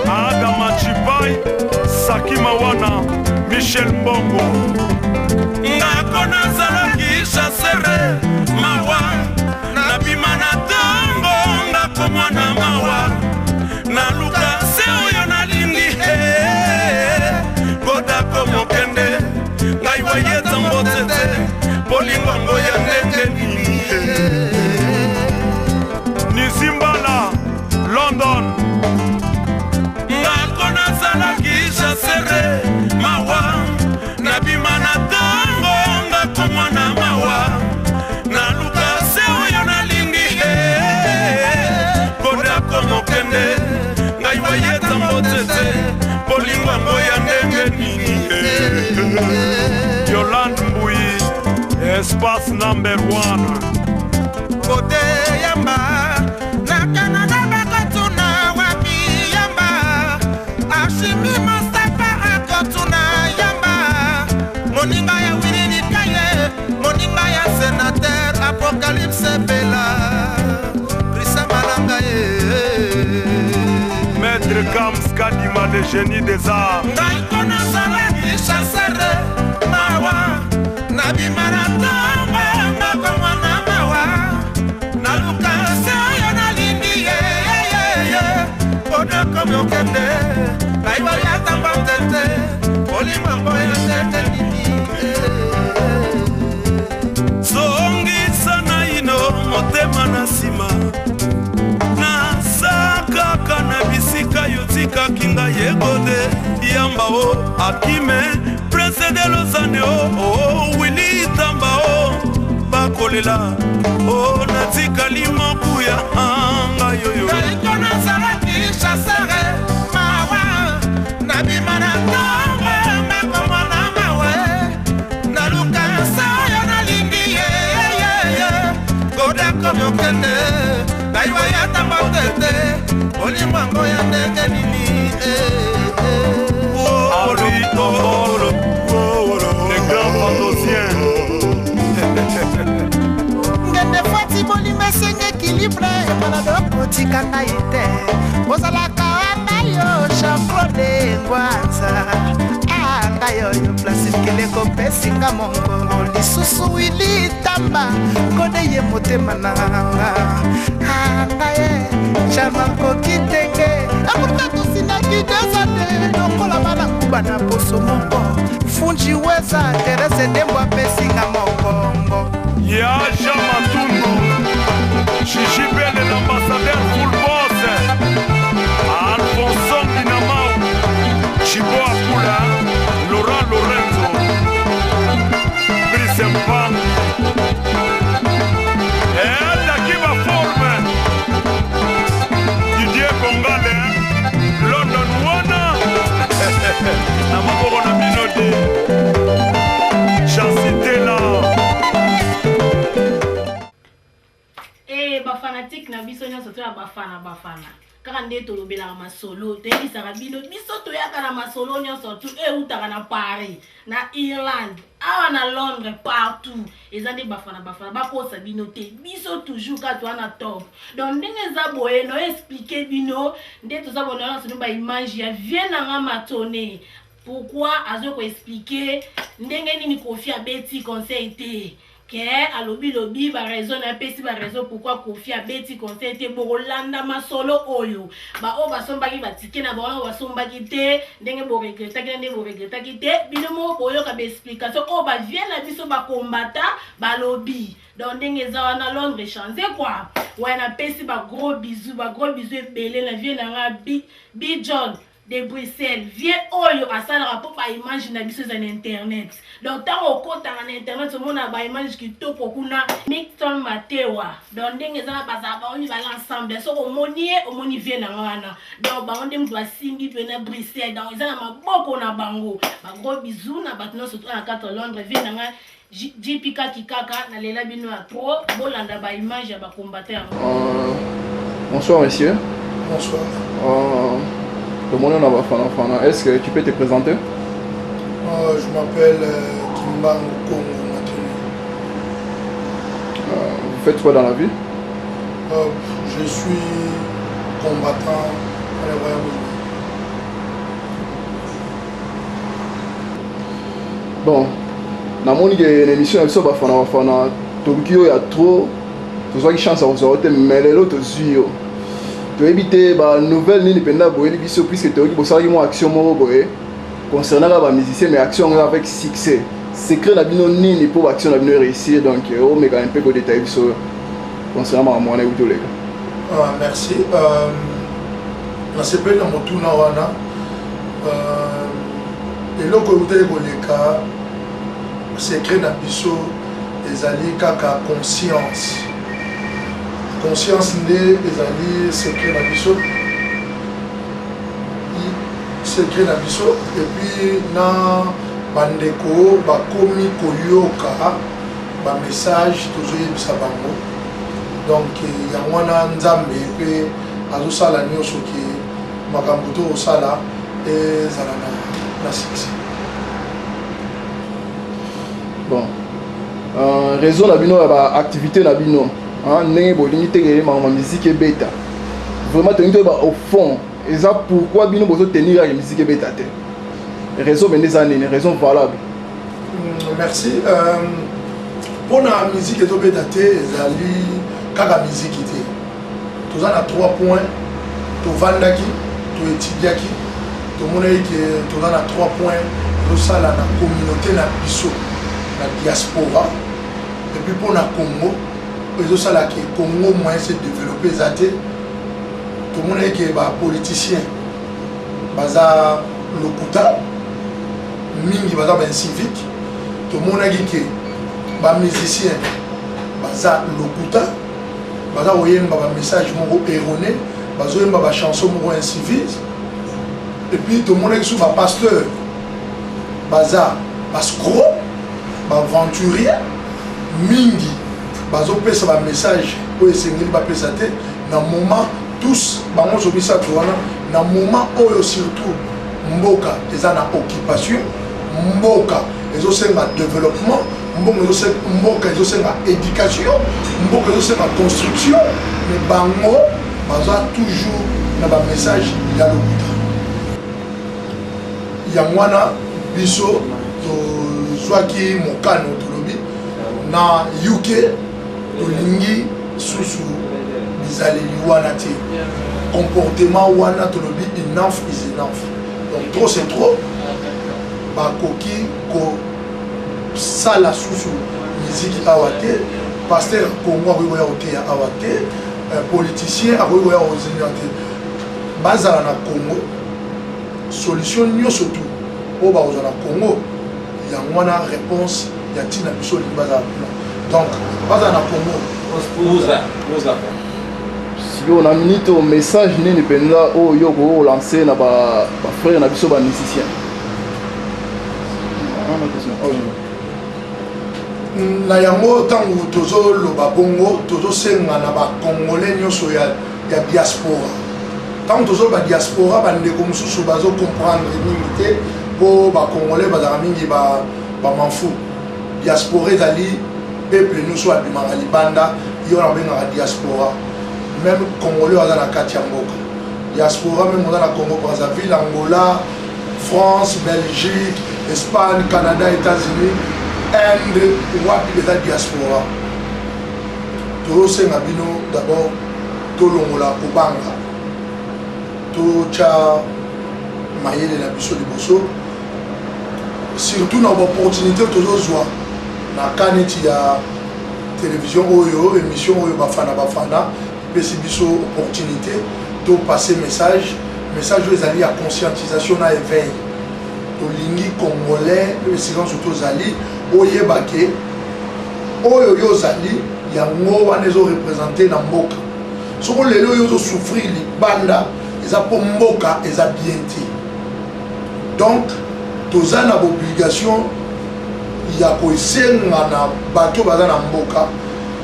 Ada Machipai Sakima Wana Michel Mbongo Ngako nazalaki chasere mawa nabima na tango ngako mwana mawa naluka se oyo nalingi kodako mokende ngai wayeza mbotete bolingongo ya ndenge nini Nizimbala London ngako nazalaki chasere mawa nabima na tango ngako mwana mawa naluka se oyo nalingi kodako mokende ngai wayeta mbotete bolingwango ya ndenge nini Yolande Mbuyi Espace number 1 Kote yamba nakanana bakatuna wapi yamba Ashimi Mustafa akotuna yamba moninga ya Willy Kaye moninga ya sénateur Apocalypse Bella Rissa Malanga Maître Kams Kadima le génie des arts ngai kona salaki chassere mawa nabima na tamba ngako mwana mawa naluka se oyo nalingi kodako mokende ngai wayata mbotete bolingo ya ndenge nini zongisa na ino motema na nsima nasakaka na bisika yotikaki ngai yegode yamba o akime prince de lozane o Willy Tamba o bakolela o natikali mokuya ngai yoyo kaliko nazalaki chasere mawa nabima na tango makomona mawe naluka se oyo nalingi kodako mokende ngai wayata mbotete bolimwango ya ndenge nini les grands fantosiens ngende fati bolingo esengi équilibre balado kotika ngai te ozalaka wana yo champrode ngwanza ngai oyo plasikele kopesinga mongolo lisusu Willy Tamba kode ye motema nanga ngai chamanko kitenge amuta tusinaki desade lokola bana kuba na poso moko funji weza Terese Dembo apesinga mokongo ya Jamatundu Chichi Bele l'ambassadeur full boss Alfonso Minamau Chibo Akula Laurent Lorenzo bafanatique na biso nyonso to ya bafana kaka nde tolobelaka masolo toyebisaka bino biso toyaka na masolo nyonso tu eutaka na Paris na Irlande awa na Londres partout eza nde bafana bakosa bino te biso toujours ka toa na top donc ndenge eza boye no expliquer bino nde toza bonana sono ba image ya vie nanga matone pourquoi azo ko expliquer ndenge nini Kofi abeti conseil te ke alobi ba raison na pesi ba raison pourquoi Kofi abeti conseil te bolanda masolo oyo ba o basombaki batike na ba basombaki te ndenge bo regretaki te bino mo oyo ka ba explication o ba vient na biso ba combattant ba lobby donc ndenge za wana Londres changer quoi ouais na pesi ba gros bisous ebele na vie na nga Big John de Bruxelles vie oyo asala rapport ba image na biso za internet donc tango kota na internet mona ba image ki toko kuna Mixton Matewa donc ndenge za baza ba oni ba l'ensemble so omoni vie na wana donc ba onde mtu asimbi pe na Bruxelles donc za na maboko na bango ba gros bisous na batno surtout na carte Londres vie na nga JP Kaka na lela bino a trop bolanda ba image ya ba combattant. Bonsoir messieurs. Bonsoir. Le monde n'a pas fan. Est-ce que tu peux te présenter? Je m'appelle Kimba Kongo Mateli. Vous faites quoi dans la vie? Je suis combattant à la Royaume-Uni. Bon, dans mon émission, il y a Bafana. Tokyo, il y a trop. Tu as une chance à vous avoir, mais les autres yeux. Tu éviter la nouvelle ni pendant boyer biso puisque tu as une action concernant les musiciens mais action avec succès. Secret na bino ni pour action na bino réussir donc on met un peu de détails sur concernant moi et tout les gars. Merci. Na sepeli na motuna wana eloko utele koleka secret na biso ezali kaka conscience. Conscience nde ezali secret na biso et puis na bandeko bakomi koyoka ba message tozoyebisa bango donc yango wana nzambe mpe azosala nyonso ke makambo to osala ezala na succès. Bon réseau na bino ya ba activité na bino ndenge bolingi tegele ma musique beta vraiment tenir au fond et ça pourquoi bino bozo tenir la musique beta te raison mais des années raison valable. Merci. Pour la musique et beta te ezali kaka musique te toza na 3 points to vandaki to etidiaki to monaki ke toza na 3 points to sala na communauté na biso na diaspora et puis pour na Congo les ça qui Congo moyen se développer zaté tout le monde est que ba politicien baza lokuta mingi baza ben civique tout le monde est que ba musicien baza lokuta baza oyemba ba message moko erroné baza oyemba ba chanson moko incivile et puis tout le monde est que sous ba pasteur baza bascro ba aventurier mingi bazo pesa ba message o esengeli ba pesa te na moment tous bango zo bisa toana na moment oyo surtout mboka eza na occupation mboka ezo senga développement mboka ezo senga éducation mboka ezo senga construction mais bango bazo toujours na ba message ya lokuta ya mwana biso to zwaki mokano tolobi na UK tolingi susu bizaleli wana te comportement wana tolobi enough is enough donc trop c'est trop bakoki ko sala susu musique awa te pasteur Congo akoyoya koteya awa te politicien akoyoya kozeya te bazala na Congo solution nyonso tu oyo bakozala na Congo yango wana réponse ya ntina biso olingi bazala donc baza na Congo si on a minute au message nini penza o yoko lancer na ba frère na biso ba musicien na yango ntango tozoloba bongo tozosenga na bacongolais nyonso ya diaspora. Ntango tozoloba diaspora bandeko mosusu bazocomprendre mingi te mpo bacongolais bazala mingi bamanfu. Diaspora ezali peuple nyonso abimaka libanda yo nabengaka diaspora. Même congolais baza na kati ya mboka. Diaspora même oza na Congo Brazzaville, Angola, France, Belgique, Espagne, Canada, États-Unis, Inde, wapi eza diaspora. Tozosenga bino d'abord tolongola kobanga totya mayele na biso liboso, surtout na opportunité tozozwa na kaneti ya télévision oyo émission oyo bafana pesi biso opportunité to passer message oyo ezali ya conscientisation na éveil tolingi congolais le silence tozali oyeba ke oyo yo ozali yango wana ezorepresente na mboka soko lelo oyo ozosouffrir libanda eza mpo mboka eza bien te. Donc toza na obligation ya koesenga na bato baza na mboka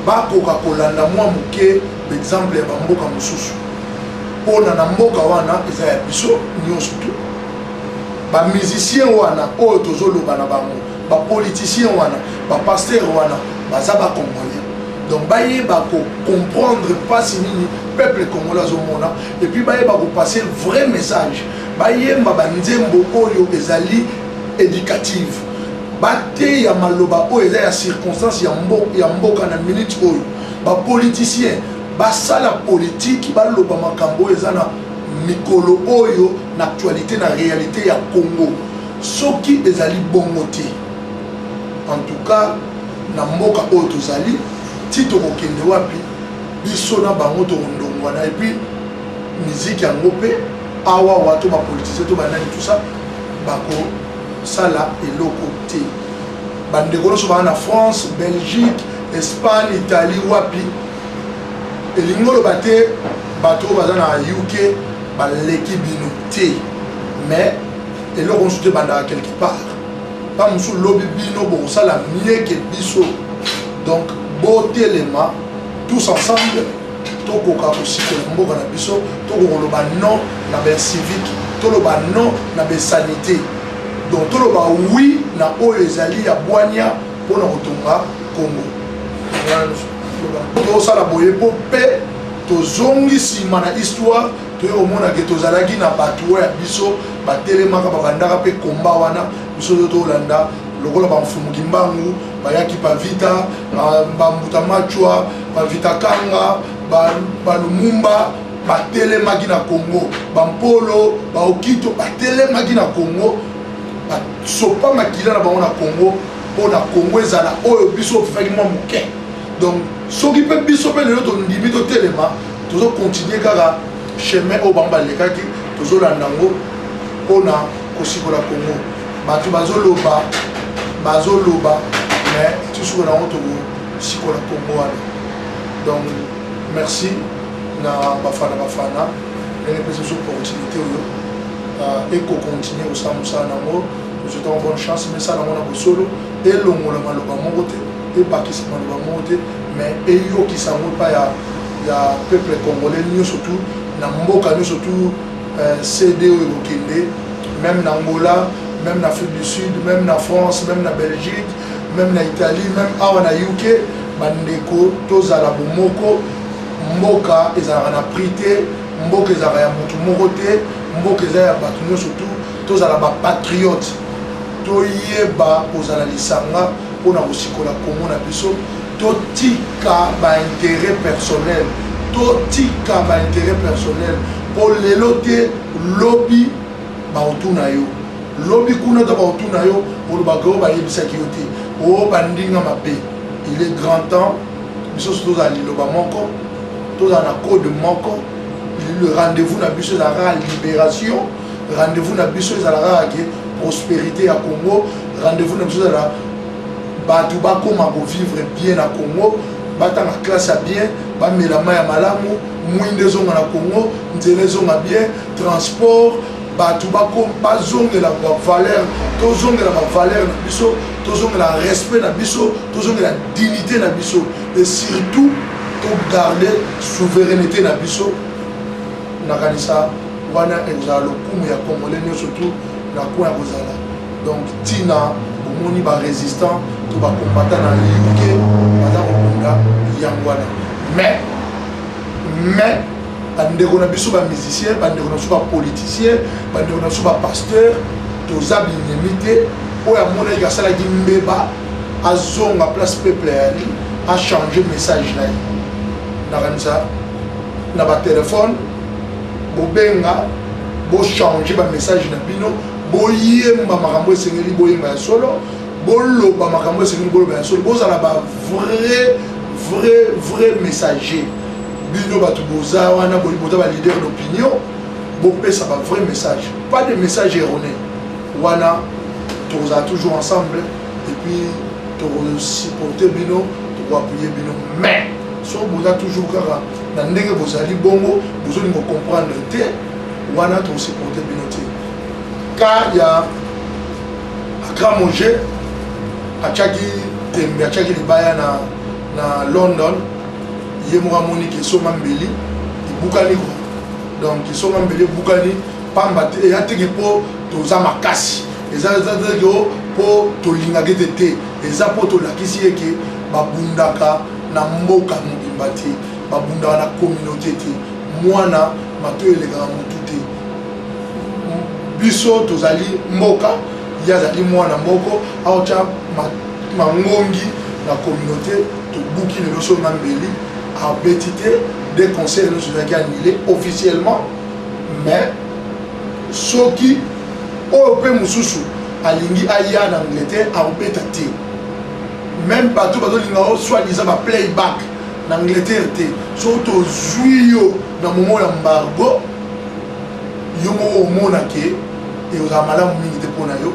bakoka kolanda mwa moke exemple ya bamboka mosusu mpona na mboka wana eza ya biso nyonso tu bamusicien wana oyo tozoloba na bango bapoliticien wana bapaster wana baza bacongolais. Donc bayeba comprendre mpasi nini peuple congolais azomona et puis bayeba kopasser vrai message bayemba banzembo oyo ezali éducative bate ya maloba oyo eza ya circonstance ya mboka na minute oyo bapoliticien basala politique baloba makambo oyo eza na mikolo oyo na actualité na réalité ya Congo soki ezali bongo te. En tout cas na mboka oyo tozali ti tokokende wapi biso na bango tokondongwana et puis musique yango mpe awa wato bapoliticien to banani tout ça bakosala eloko te. Bandeko nyonso baa na France, Belgique, Espagne, Italie wapi elingi oloba te bato oyo baza na UK baleki bino te, mais eloko mosusu te bandaka quelque part pa mosusu lobi bino bokosala mieux ke biso. Donc botelema tous ensemble tokoka kosikola mboka na biso tokoloba non na bacivique toloba non na basanité. Donc toloba oui na oyo ezali ya bwania mpona kotonga Congo. Tozosala boye mpo mpe tozongi nsima na histoire toye komona ke tozalaki na bato ya biso batelemaka babandaka mpe komba wana biso to tolanda lokola bamfumuki mbangu bayaki bavita bambuta machwa bavita kanga balumumba batelemaki na Congo bampolo baokito batelemaki na Congo basopa makila na bango na Congo mpona Congo ezala oyo biso ofaki mwa moke. Donc soki mpe biso mpe lelo tondimi totelema tozokontinue kaka chemin oyo bango balekaki tozolanda yango mpona kosikola Congo. Bato bazoloba mais tisuko nango tokosikola Congo wana. Donc merci na bafana ndenge mpe biso opportunité oyo ekokontinue kosala mosala nango. Je te rends bonne chance mais ça nango na bosolo elongola maloba moko te ebakisa maloba moko te mais eyokisa yango epai ya peuple congolais nyonso tu na mboka nyonso tu CD oyo ekokende même na Angola, même na Afrique du Sud, même na France, même na Belgique, même na Italie, même awa na UK bandeko tozala bomoko mboka ezalaka na prix te mboka ezalaka ya motu moko te mboka eza ya bato nyonso tu tozala bapatriote toyeba kozala lisanga mpona kosikola Congo na biso totika baintérêt personnel mpo lelo te lobi baotuna yo lobi kuna ta baotuna yo olobaka oyo bayebisaki yo te oyo bandinga mabe. Il est grand temps biso so tozala liloba moko tozala na code moko. Le rendez-vous na biso ezalaka libération, rendez-vous na biso ezalaka ke prospérité ya Congo, rendez-vous na biso ezala bato bakoma vivre bien na Congo, batanga classe ya bien, bamela mai ya malamu, mwinde ezonga na Congo, nzela ezonga bien, transport, bato bazongela bavaleur tozongela bavaleur na biso tozongela respect na biso tozongela dignité na biso et surtout togarder souveraineté na biso nakanisa wana ekozala lokumu ya congolais nyonso surtout na coin ya kozala donc tina omoni barésistant to bacombattant na yuke baza kobunda yango wana mais bandeko na biso bamusicien bandeko na biso bapoliticien bandeko na biso bapasteur toza binyemi te oyo amonaki asalaki mbeba azonga place peuple yani achange message na ye nakanisa na batelefone bobenga bochange bamessage na bino boyemba makambo esengeli boyemba ya solo boloba makambo esengeli boloba ya solo bozala ba vrai messager bino bato boza wana boza ba leader d'opinion bopesa ba vrai message pas de message erroné wana tozala toujours ensemble et puis supporter bino appuyer bino mais so boza toujours kaka na ndenge bozali bongo bozolinga comprendre te wana supporter bino te car ya Grand Monger atiaki tembe atiaki libaya na London ye moko amoni kesoma mbeli ebukani ko donc kesoma mbeli ebukani pamba te eya teke mpo toza makasi eza teke mpo tolingaki te eza mpo tolakisi eke babundaka na mboka mobimba te babundaka na communauté te mwana mato elekaka motu te biso tozali mboka ye azali mwana mboko aotya mangongi na communauté tobuki lelo so na mbeli abeti te des conseils nyonso ezalaki annulé officiellement mais soki oyo mpe mosusu alingi aya na Angleterre aobeta te même bato bazolinga o soi-disant baplayback na Angleterre te so tozwi yo na momo ya mbargo yo moko omona ke ozala malamu mingi te mpo na yo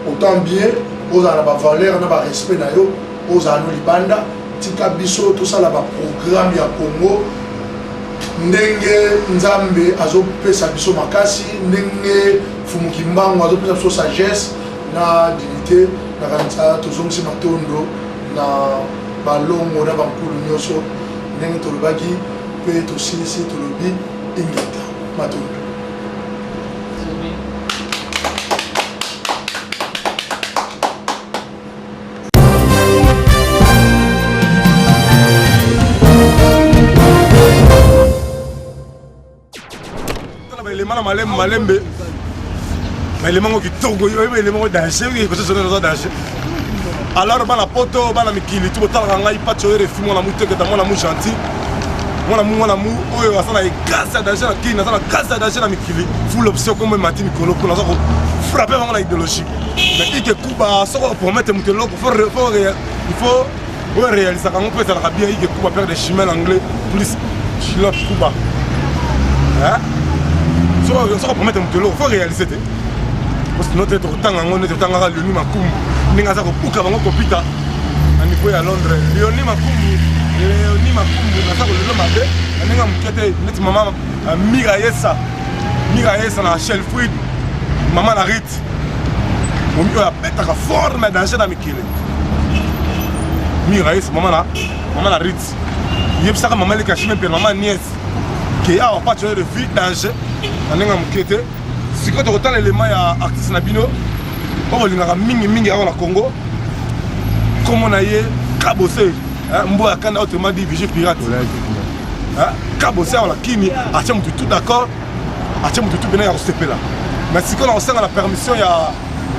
autant bien ozala na bavaleur na barespect na yo ozala no libanda tika biso tosala baprogramme ya Congo ndenge nzambe azopesa biso makasi ndenge fumuki mbango azopesa biso sagesse na dignité nakanisa tozongisi matondo na balongo na bankulu nyonso ndenge tolobaki mpe tosilisi tolobi ingeta matondo malembe maelemango kitoko oyo elemango danger oyo ekoso sonner oza danger alors bana poto bana mikili tu botalaka ngai pati oyo refi mwana mu teketa mwana mu gentil mwana mu oyo aza na egasi ya danger na kini aza na gasi ya danger na mikili full option comme mati mikolo kuna aza kofrappe bango na idéologie mais ike kuba soko opromete moto eloko il faut oyo réalisaka yango mpo ezalaka bien ike kuba père de chemin anglais plus chilote kuba soko promete moto eloko faut réaliser te parce que notre totanga yango nete totangaka Leoni Makumbu ndenge aza kobuka bango kopita na niveau ya Londres Leoni Makumbu naza kolelo mabe na ndenge moke te neti mama Mira Yesa na Shelfrid mama na Rit momi oyo abetaka forme ya danger na mikili Mira Yesa mama na Rit yebisaka mama lekashime mpe mama niese ke awa pati oyo de vie danger na ndenge moke te sikoyo tokotala elema ya artiste na bino oyo bolingaka mingi awa na Congo kombo na ye Kabose mboya kanda autrement dit Vigile Pirate Kabose awa lakini atia motu tout d'accord atia motu tout bena ya kosepela mais sikoyo na kosenga na permission ya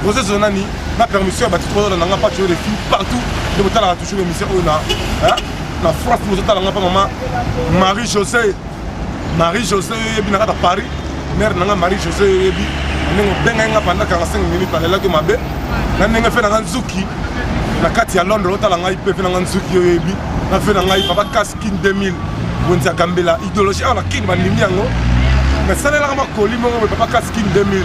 Rosé Zonani na permission ya batitro oyo nanga pati oyo de filles partout nde botalaka toujours émission oyo na France bozotalanga mpa mama Marie-José oyo yebi na kata Paris mère nanga Marie-José oyo yebi ndenge obengai nga pendant 45 minutes alelaki mabe na ndenge fe nanga nzuki na kati ya Londres otala ngai mpe fe nanga nzuki oyo yebi na fe na ngai papa Kaskin 2000 bonzi ya Kambela idéologie awa na kini bandimi yango mais salelaka makoli moko boye papa Kaskin 2000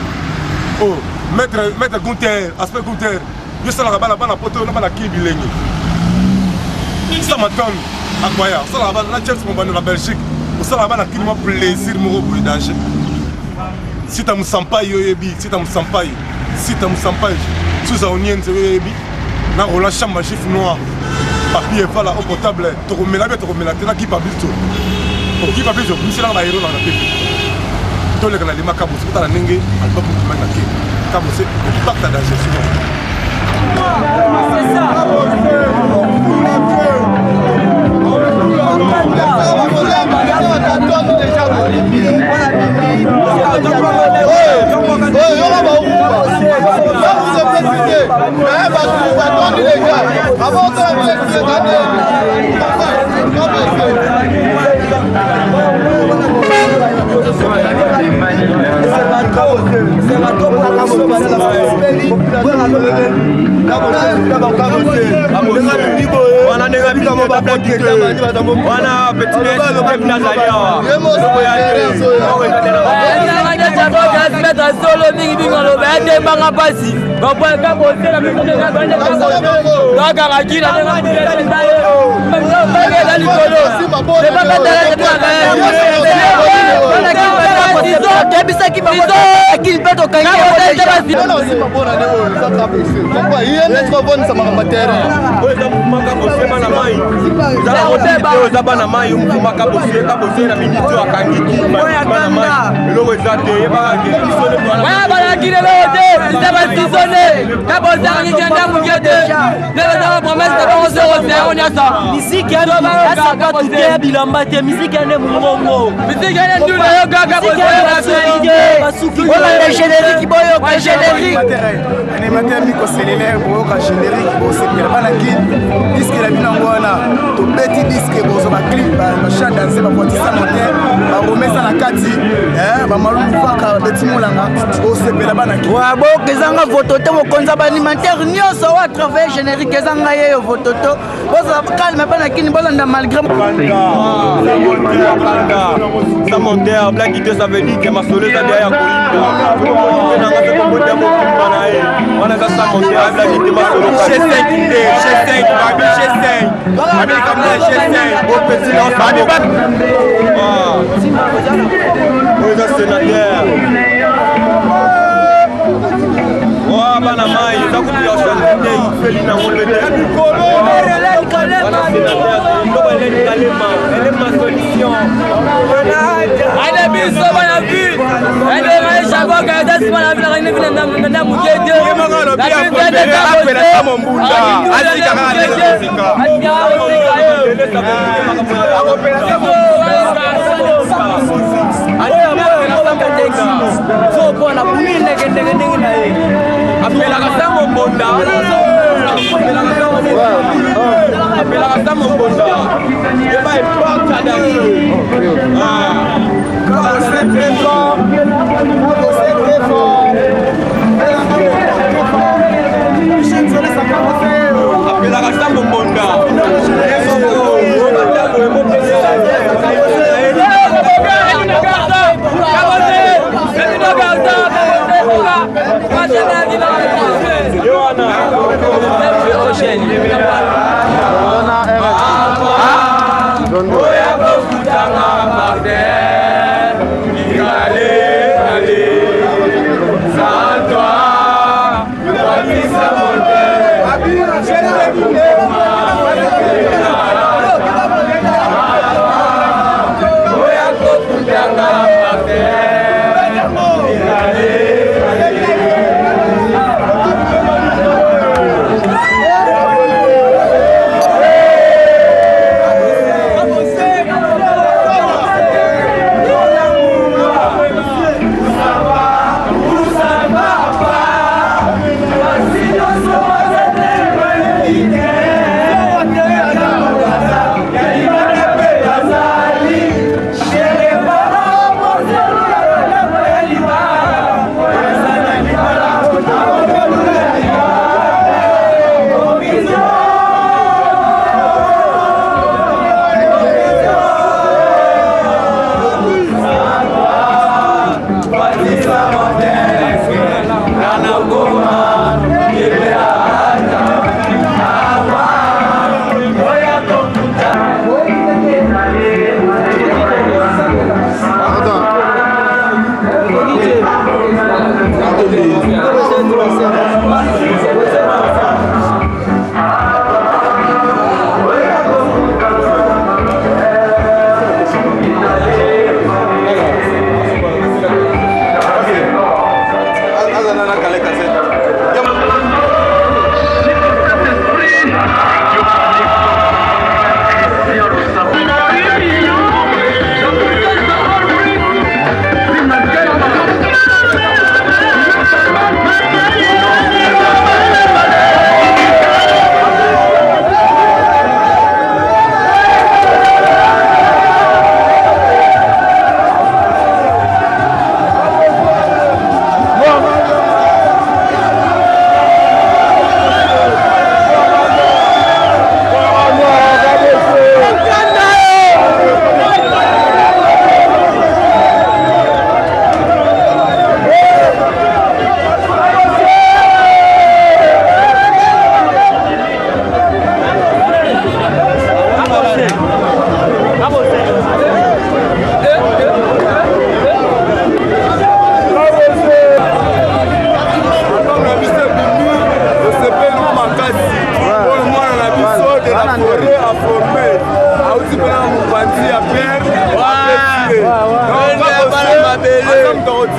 oh maître Gunther aspect Gunther yo salaka bana poto na bana kini bilenge Samaton akwaya osalaka bana na James Mombano na Belgique osalaka bana kini mwa plaisir moko boye danger sita musampai yoyebi sita musampai sous aonienne yoyebi na Roland chambre chiffre noir papier voilà au portable tokomela tena ki papier qui papier je suis là na héros na pepe to le kana lima kabo sita na ndenge album qui m'a ke kabo c'est impact à danger c'est ça ça veut dire que ma soleil ça derrière Oya kofutanga marde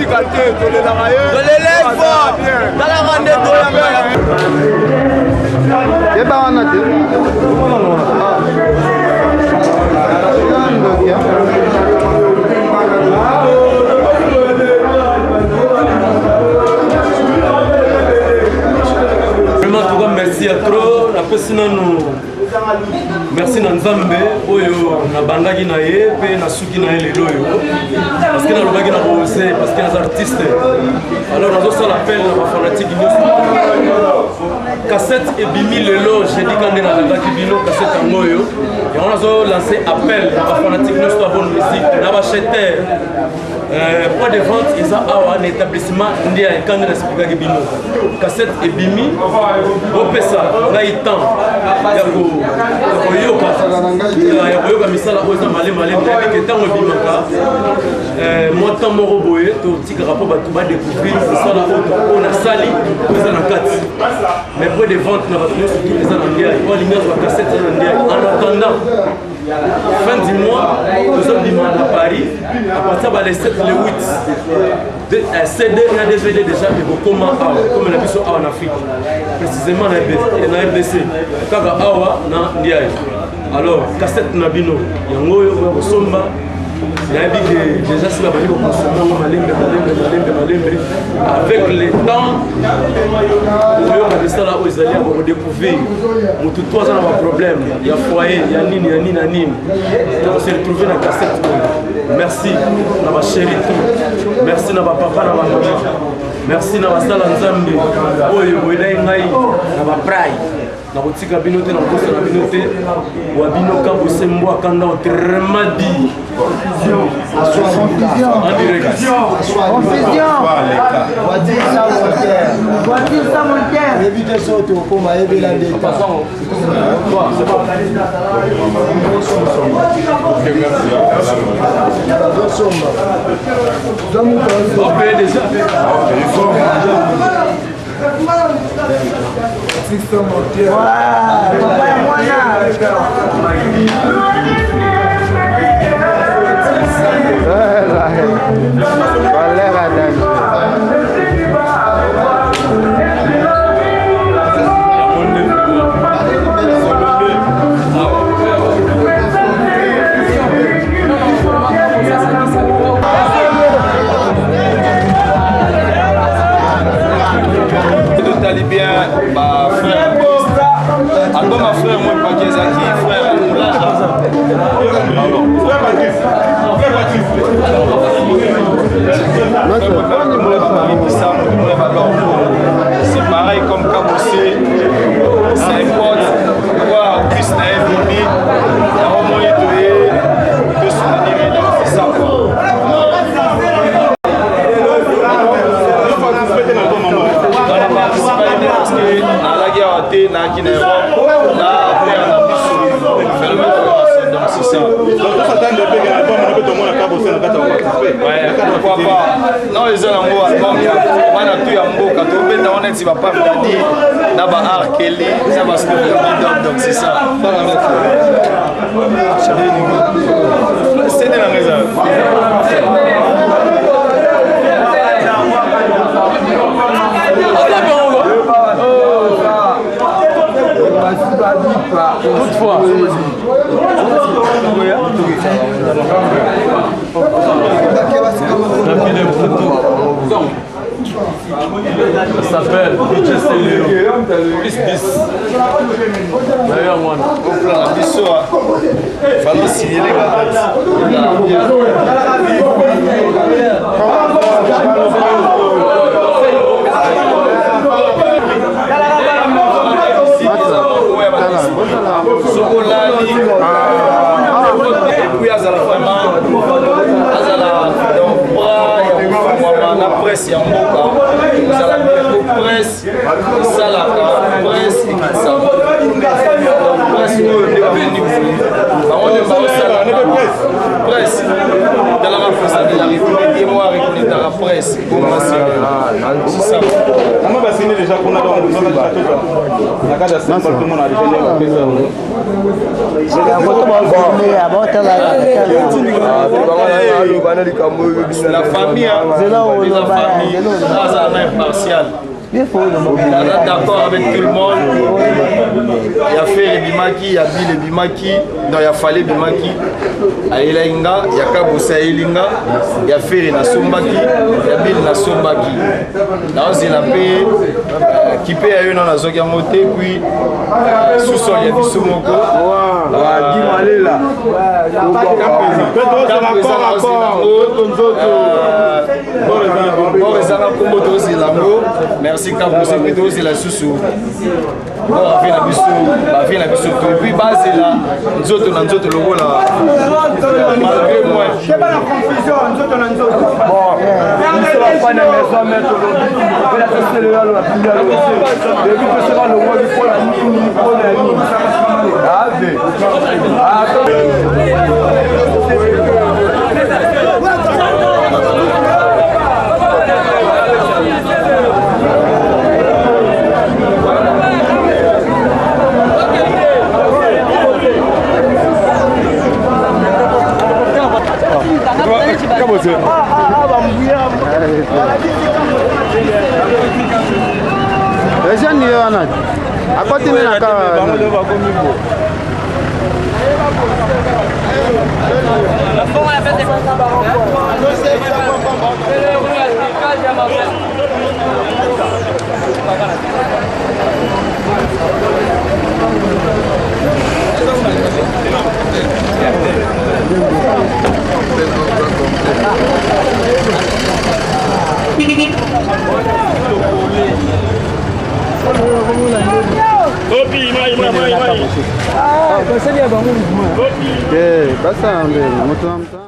Tika te, toleleka fort. Tala rande toyanga. Yeba wana te. Vraiment, tout cas, merci à trop. La personne nous. Merci na Nzambe oyo na bandaki na ye pe na suki na ye lelo yo parce que na lobaki na bose parce que les artistes alors nazo sala appel na ba fanatique nyonso cassette ebimi lelo j'ai dit quand na bandaki bino cassette ngoyo et on nazo lancer appel na ba fanatique nyonso à bonne musique na ba cheter point de vente eza awa un établissement ndia ekanga na expliquer bino cassette ebimi opesa ngai temps ya ko koyoka misala oyo eza malemalembe yabike ntango ebimaka motan moko boye totikaka mpo bato badécouvrir misala oyo nasali oyo eza na kati mais point de vente na bato nyonso tu eza na ndiai oyo alingi azwa cassette eza na ndiai en attendant fin du mois nous sommes dimanche à Paris à partir de les 7 les 8 CD na DVD déjà ekokoma awa comme na biso awa na Afrique précisément na RDC kaka awa na ndiai alors cassette na bino yango oyo kosomba nayebi que déjà si babandi kokonsomanga malembe avec le temps oyoka misala oyo ezali ya kodécouvrir motu to aza na baproblème ya foyer ya nini tokose retrouve na cassette oyo merci na bachéri tout merci na bapapa na bamama merci na basala nzambe oyo boyelai ngai na baprai na kotika bino te na kokosa na bino te wa bino kabose mbwa kanda autrement dit en direct bien, bah frère, album à frère, moi pas qui frère, c'est pareil comme Kabossé, c'est un pote, quoi, en plus n'a évité, il a au moins été, que son animé, c'est ça. Parce que la guerre a été dans Europe, là, après on a pu faire le donc c'est ça. Donc ça t'attend de payer un album, on peut te montrer la cabossée, on peut te participer. Ouais, pourquoi pas. Non, les gens ont un album, on a tout un mot, quand on est dans on est, il va pas me dire, là bas R. Kelly, ça va se faire donc c'est ça. C'est de la maison. Toutefois, ça s'appelle DJ Célio, plus 10. D'ailleurs, moi, au plan de l'histoire, il fallait signer les gars. Sokolani, et puis azala vraiment, azala donc bras, la presse ya mboka, azala beaucoup presse, salaka presse et ça. Donc presse nous on est venu, on est pas salaka presse. Dans la presse de la République et moi reconnaître la presse pour c'est ça. Comment va signer déjà qu'on a dans le la carte de tout le monde a déjà La famille, ça va impartial. D'accord avec tout le monde. Il y a Ferre Bimaki, il y a Bill Bimaki, non, il y a Fallé Bimaki, il y a Elinga, il y a Kaboussa Elinga, il y a Ferre Nasombaki, il y a Bill Nasombaki. Là, c'est la paix qui paye à eux dans la zone qui a monté, puis sous-sol, il y a du Soumoko. Guy Malé là. Merci Kaboussa, c'est la sous-sous. Bon, on fait la biso, et puis base là, nous autres, le rôle là. Malgré moi. Je sais pas la confusion, nous autres. Bon, nous sommes pas dans la maison, mais on va tester le rôle, et puis que sera le rôle du pôle à Nîmes, du pôle à Nîmes. Comment c'est? Les jeunes, il y en a. À côté de la carte. Kopi, mai. Ah, você é bom. É, passa, motor.